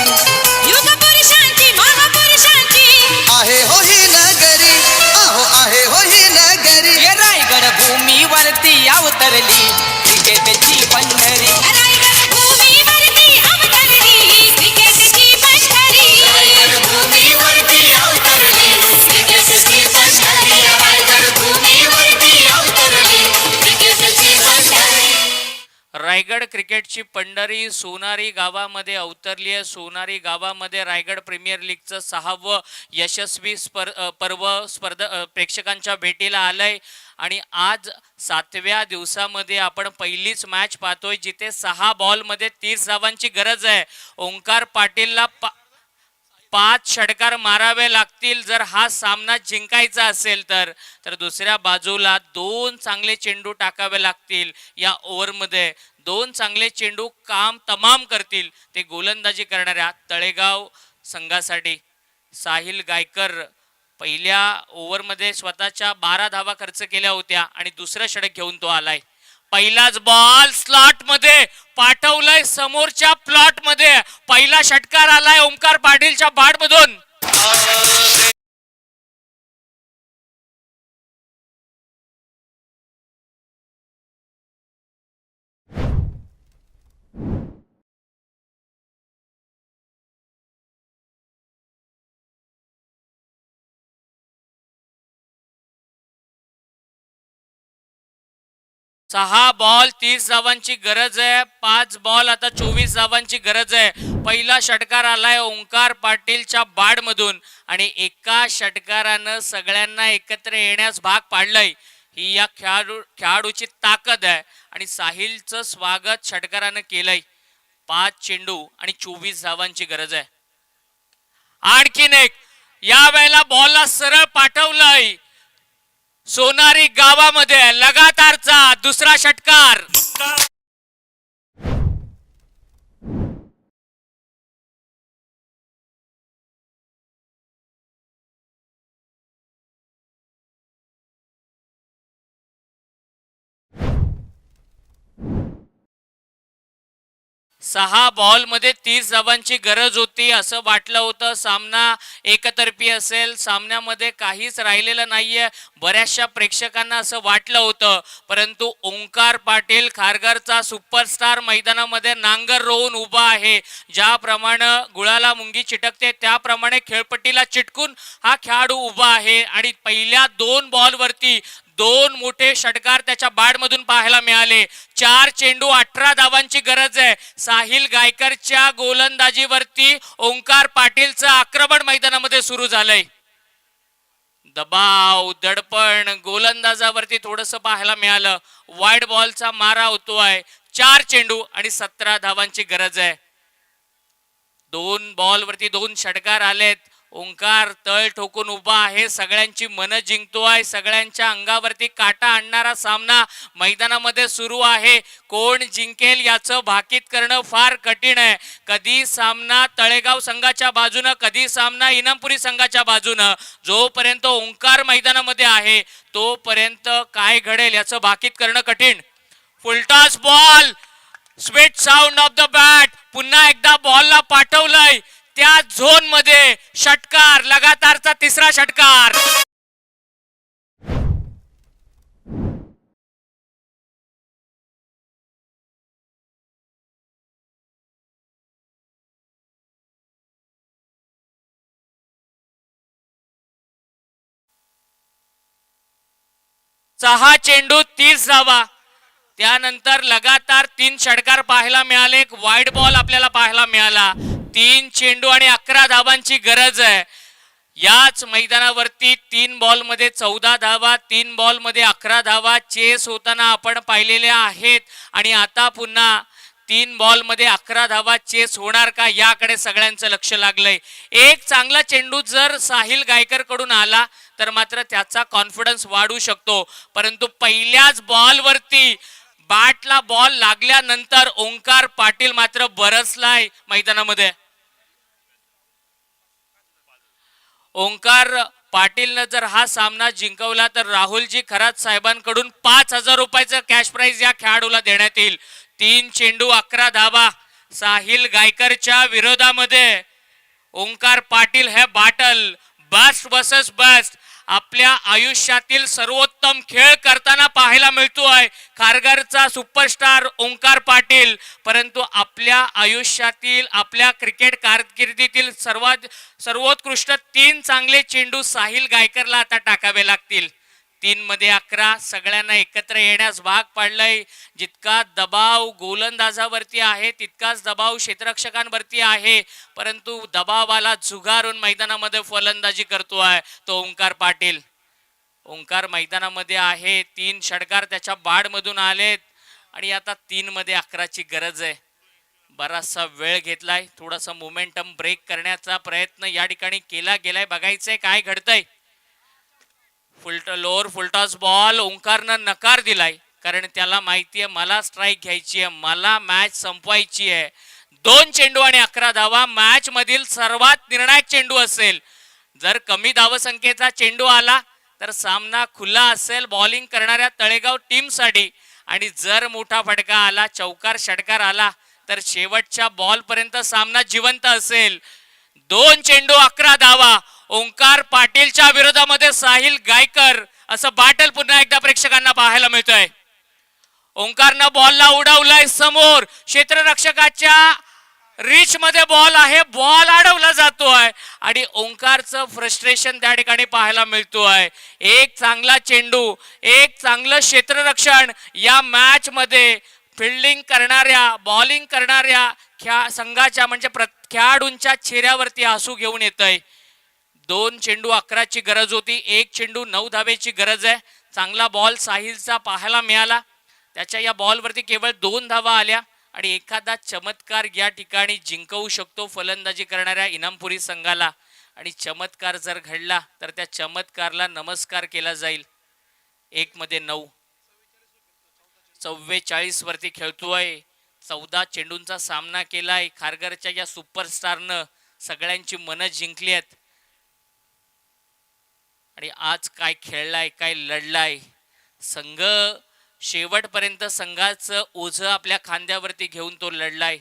युग पुरुषांची महापुरुषांची आहे हो ही नगरी, अहो आहे हो ही नगरी. ये रायगड भूमीवरती अवतरली क्रिकेटची पंढरी. रायगड भूमीवरती अवतरली क्रिकेटची पंढरी. रायगड भूमीवरती अवतरली क्रिकेटची पंढरी. रायगड भूमीवरती अवतरली क्रिकेटची पंढरी. रायगड क्रिकेटची पंढरी सोनारी गावामध्ये अवतरली आहे. सोनारी गावामध्ये रायगड प्रीमियर लीगचं 6वं यशस्वी पर्व स्पर्धा प्रेक्षकांच्या भेटीला आलंय आणि आज 7व्या दिवसामध्ये आपण पहिलीच मॅच पाहतोय जिथे 6 बॉलमध्ये 30 धावांची गरज आहे. ओंकार पाटीलला 5 षटकार मारावे लागतील जर हा सामना जिंकायचा असेल तर दुसऱ्या बाजूला 2 चांगले चेंडू टाकावे लागतील. या ओव्हरमध्ये 2 चांगले चेंडू काम तमाम करतील ते गोलंदाजी करणाऱ्या तळेगाव संघासाठी. साहिल गायकर पहिल्या ओव्हरमध्ये स्वतःच्या 12 धावा खर्च केल्या होत्या आणि दुसरं षटक घेऊन तो आलाय. पहिलाच बॉल स्लॉट मध्ये पाठवलाय समोरच्या प्लॉट मध्ये. पहिला षटकार आलाय ओंकार पाटीलच्या बॅट मधून. सहा बॉल 30 धावांची गरज आहे. 5 बॉल आता 24 धावांची गरज आहे. पहिला षटकार आलाय ओंकार पाटीलच्या बाड मधून आणि एका षटकारानं सगळ्यांना एकत्र येण्यास भाग पाडलंय. ही या खेळाडूची ताकद आहे आणि साहिलचं स्वागत षटकारानं केलंय. 5 चेंडू आणि 24 धावांची गरज आहे. आणखीन एक या वेळेला बॉलला सरळ पाठवलंय सोनारी गावामध्ये लगातारचा दुसरा षटकार. सहा बॉल मध्ये 30 धावांची गरज होती असं वाटलं होतं. सामना एकतर्फी असेल, सामन्यामध्ये काहीच राहिलेलं नाहीये बऱ्याचशा प्रेक्षकांना असं वाटलं होतं. परंतु ओंकार पाटील खारघरचा सुपरस्टार मैदानामध्ये नांगर रोवून उभा आहे. ज्याप्रमाणे गुळाला मुंगी चिटकते त्याप्रमाणे खेळपट्टीला चिटकून हा खेळाडू उभा आहे आणि पहिल्या 2 बॉलवरती 2 मोठे षटकार त्याच्या बॅटमधून पाहायला मिळाले. 4 चेंडू 18 धावांची गरज आहे. साहिल गायकरच्या गोलंदाजीवरती ओंकार पाटीलचं आक्रमण मैदानामध्ये सुरू झालंय. दबाव दडपण गोलंदाजावरती थोडंसं पाहायला मिळालं. वाईड बॉलचा मारा होतोय. 4 चेंडू आणि 17 धावांची गरज आहे. 2 बॉलवरती 2 षटकार आलेत. ओंकार तळ ठोकून उभा आहे. सगळ्यांची मन जिंकतोय. सगळ्यांच्या अंगावरती काटा आणणारा सामना मैदानामध्ये सुरू आहे. कोण जिंकेल याचं भाकीत करणं फार कठीण आहे. कधी सामना तळेगाव संघाच्या बाजूनं, कधी सामना इनामपुरी संघाच्या बाजूनं. जोपर्यंत ओंकार मैदानामध्ये आहे तोपर्यंत काय घडेल याचं भाकीत करणं कठीण. Full toss ball, sweet sound of the bat. पुन्हा एकदा बॉलला पाठवलंय त्या झोन मध्ये षटकार, लगातारचा तिसरा षटकार. सहा चेंडू 30 धावा. त्यानंतर लगातार 3 षटकार पाहायला मिळाले. एक वाईड बॉल आपल्याला पाहायला मिळाला. 3 चेंडू आणि 11 धावांची गरज आहे. याच मैदानावरती 3 बॉलमध्ये 14 धावा, 3 बॉलमध्ये 11 धावा चेस होताना आपण पाहिलेल्या आहेत. आणि आता पुन्हा 3 बॉलमध्ये 11 धावा चेस होणार का याकडे सगळ्यांचं लक्ष लागलंय. एक चांगला चेंडू जर साहिल गायकर कडून आला तर मात्र त्याचा कॉन्फिडन्स वाढू शकतो. परंतु पहिल्याच बॉलवरती बॅटला बॉल लागल्यानंतर ओंकार पाटील मात्र बरसलाय मैदानामध्ये. ओंकार पाटीलनं जर हा सामना जिंकवला तर राहुलजी खरात साहेबांकडून 5,000 रुपयाचं कॅश प्राइज या खेळाडूला देण्यात येईल. 3 चेंडू 11 धावा साहिल गायकरच्या विरोधामध्ये. ओंकार पाटील हे बाटल बेस्ट वर्सेस बेस्ट आपल्या आयुष्यातील सर्वोत्तम खेळ करताना पाहायला मिळतोय खारघरचा सुपरस्टार ओंकार पाटील. परंतु आपल्या आयुष्यातील आपल्या क्रिकेट कारकिर्दीतील सर्वोत्कृष्ट 3 चांगले चेंडू साहिल गायकरला आता टाकावे लागतील. 3 मध्ये 11 सगळ्यांना एकत्र येण्यास भाग पाडलंय. जितका दबाव गोलंदाजावरती आहे तितकाच दबाव क्षेत्ररक्षकांवरती आहे. परंतु दबावाला झुगारून मैदानामध्ये फलंदाजी करतोय तो ओंकार पाटील. ओंकार मैदानामध्ये आहे. 3 षटकार त्याच्या बाडमधून आलेत आणि आता 3 मध्ये 11ची गरज आहे. बराचसा वेळ घेतलाय. थोडासा मोमेंटम ब्रेक करण्याचा प्रयत्न या ठिकाणी केला गेलाय. बघायचंय काय घडतंय. लोअर फुलटॉस बॉल ओंकारनं नकार दिलाय कारण त्याला माहितीये मला स्ट्राईक घ्यायची आहे, मला मॅच संपवायची आहे. 2 चेंडू आणि 11 धावा मॅच मधील सर्वात निर्णायक चेंडू असेल. जर कमी धावसंख्येचा चेंडू आला तर सामना खुला असेल बॉलिंग करणाऱ्या तळेगाव टीमसाठी आणि जर मोठा फटका आला चौकार षटकार आला तर शेवटच्या बॉल पर्यंत सामना जिवंत असेल. 2 चेंडू 11 धावा ओंकार पाटीलच्या विरोधामध्ये साहिल गायकर असं बाटल पुन्हा एकदा प्रेक्षकांना पाहायला मिळतंय. ओंकारनं बॉलला उडवलाय समोर क्षेत्ररक्षकाच्या रिच मध्ये बॉल आहे. बॉल अडवला जातोय आणि ओंकारचं फ्रस्ट्रेशन त्या ठिकाणी पाहायला मिळतोय. एक चांगला चेंडू एक चांगलं क्षेत्ररक्षण या मॅच मध्ये फिल्डिंग करणाऱ्या बॉलिंग करणाऱ्या संघाच्या म्हणजे खेळाडूंच्या चेहऱ्यावरती हसू घेऊन येतंय. 2 चेंडू 11ची गरज होती. 1 चेंडू 9 धावेची गरज आहे. चांगला बॉल साहिलचा पाहायला मिळाला. त्याच्या या बॉलवरती केवळ 2 धावा आल्या आणि एखादा चमत्कार या ठिकाणी जिंकवू शकतो फलंदाजी करणाऱ्या इनामपुरी संघाला. आणि चमत्कार जर घडला तर त्या चमत्कारला नमस्कार केला जाईल. 1 मध्ये 9 44 वरती खेळतोय. 14 चेंडूंचा सामना केलाय. खारघरच्या या सुपरस्टारनं सगळ्यांची मनं जिंकली आहेत आणि आज काय खेळलाय काय लढलाय. संघ शेवटपर्यंत संघाचं ओझं आपल्या खांद्यावरती घेऊन तो लढलाय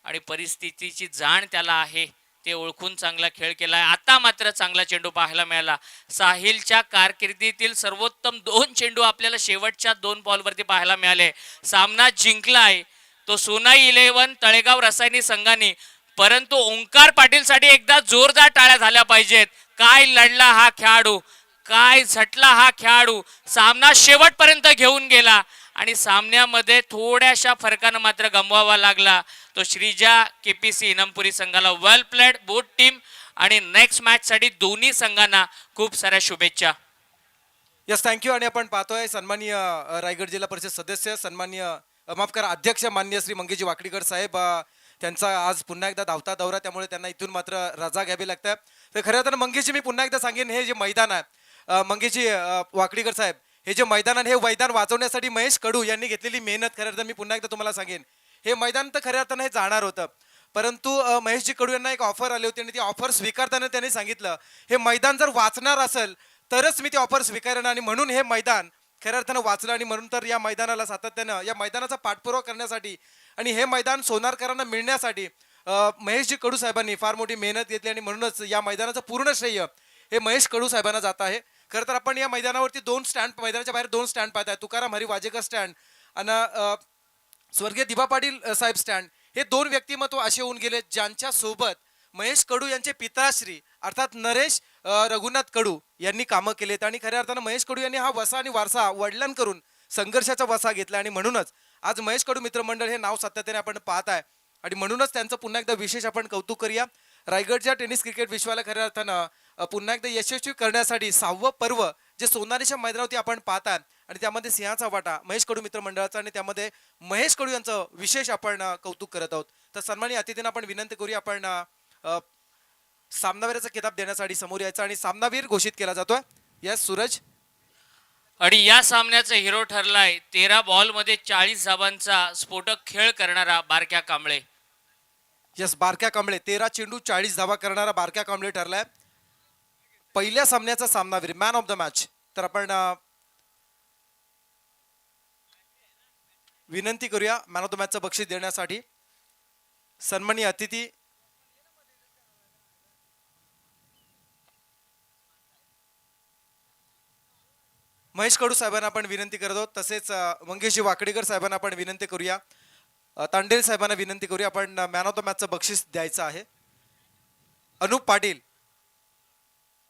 आणि परिस्थितीची जाण त्याला आहे. ते ओळखून चांगला खेळ केलाय. आता मात्र चांगला चेंडू पाहायला मिळाला. साहिलच्या कारकिर्दीतील सर्वोत्तम 2 चेंडू आपल्याला शेवटच्या 2 बॉलवरती पाहायला मिळाले. सामना जिंकलाय तो सोनाई 11 तळेगाव रसायनी संघाने. परंतु ओंकार पाटीलसाठी एकदा जोरदार टाळ्या झाल्या पाहिजेत. काय लढला हा खेळाडू, काय झटला हा खेळाडू. सामना शेवटपर्यंत घेऊन गेला आणि सामन्यामध्ये थोड्याशा फरकानं मात्र गमवावा लागला तो श्रीजा केपीसी इनामपुरी संघाला. वेल प्लेड बोथ टीम आणि नेक्स्ट मॅच साठी दोन्ही संघांना खूप साऱ्या शुभेच्छा. Yes thank you. आणि आपण पाहतोय सन्माननीय रायगड जिल्हा परिषद सदस्य सन्माननीय माफ करा अध्यक्ष माननीय श्री मंगेशजी वाकडीकर साहेब त्यांचा आज पुन्हा एकदा धावता दौरा त्यामुळे त्यांना इथून मात्र रजा घ्यावी लागते. तर खरं तर मंगेशजी मी पुन्हा एकदा सांगेन हे जे मैदान आहे मंगेशजी वाकडीकर साहेब हे जे मैदान आहे हे मैदान वाचवण्यासाठी महेश कडू यांनी घेतलेली मेहनत खरं तर मी पुन्हा एकदा तुम्हाला सांगेन हे मैदान तर खऱ्या अर्थानं हे जाणार होतं. परंतु महेशजी कडू यांना एक ऑफर आली होती आणि ती ऑफर स्वीकारताना त्यांनी सांगितलं हे मैदान जर वाचणार असेल तरच मी ती ऑफर स्वीकारेन आणि म्हणून हे मैदान खऱ्या अर्थानं वाचलं. आणि म्हणून तर या मैदानाला सातत्यानं या मैदानाचा पाठपुरावा करण्यासाठी आणि हे मैदान सोनारकरांना मिळण्यासाठी महेशजी कडू साहेबांनी फार मोठी मेहनत घेतली आणि म्हणूनच या मैदानाचं पूर्ण श्रेय हे महेश कडू साहेबांना जात आहे. खरं तर आपण या मैदानावरती 2 स्टँड मैदानाच्या बाहेर 2 स्टँड पाहत आहे. तुकाराम हरी वाजेकर स्टँड आणि स्वर्गीय दिबा पाटील साहेब स्टँड. हे 2 व्यक्तिमत्व असे होऊन गेले ज्यांच्या सोबत महेश कडू यांचे पिताश्री अर्थात नरेश रघुनाथ कडू यांनी कामं केलेत. आणि खऱ्या अर्थानं महेश कडू यांनी हा वसा आणि वारसा वडिलांकडून संघर्षाचा वसा घेतला आणि म्हणूनच आज महेश कडू मित्रमंडळ हे नाव सातत्याने आपण पाहत आहे आणि म्हणूनच त्यांचं पुन्हा एकदा विशेष आपण कौतुक करूया. रायगडच्या टेनिस क्रिकेट विश्वाला खऱ्या अर्थानं पुन्हा एकदा यशस्वी करण्यासाठी 6वं पर्व जे सोनारीच्या मैदानावरती आपण पाहतात आणि त्यामध्ये सिंहाचा वाटा महेश कडू मित्रमंडळाचा आणि त्यामध्ये महेश कडू यांचं विशेष आपण कौतुक करत आहोत. तर सन्माननीय अतिथींना आपण विनंती करूया आपण सामनावीराचा किताब देण्यासाठी समोर यायचा आणि सामनावीर घोषित केला जातोय. यस सूरज. आणि या सामन्याचा हिरो ठरलाय 13 बॉलमध्ये 40 धावांचा स्फोटक खेळ करणारा बारक्या कांबळे. यस बारक्या कांबळे 13 चेंडू 40 धावा करणारा बारक्या कांबळे ठरलाय. पहिल्या सामन्याचा सामनावीर मॅन ऑफ द मॅच. तर आपण विनंती करूया मॅन ऑफ द मॅचचं बक्षीस देण्यासाठी. सन्माननीय अतिथी महेश कडू साहेबांना आपण विनंती करत आहोत. तसेच मंगेशजी वाकडेकर साहेबांना आपण विनंती करूया. तांडेल साहेबांना विनंती करूया. आपण मॅन ऑफ द मॅचचं बक्षीस द्यायचं आहे.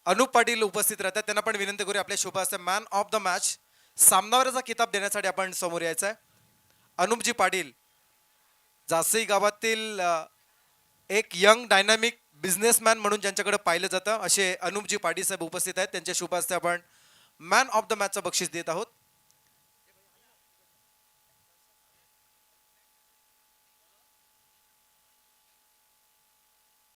अनुप पाटील उपस्थित राहतात. त्यांना पण विनंती करूया आपल्या शुभ हस्ते मॅन ऑफ द मॅच सामनावरचा किताब देण्यासाठी आपण समोर यायचं आहे. अनुपजी पाटील जासई गावातील एक यंग डायनामिक बिझनेसमॅन म्हणून ज्यांच्याकडे पाहिलं जातं असे अनुपजी पाटील साहेब उपस्थित आहेत. त्यांच्या शुभ हस्ते आपण मॅन ऑफ द मॅचचं बक्षीस देत आहोत.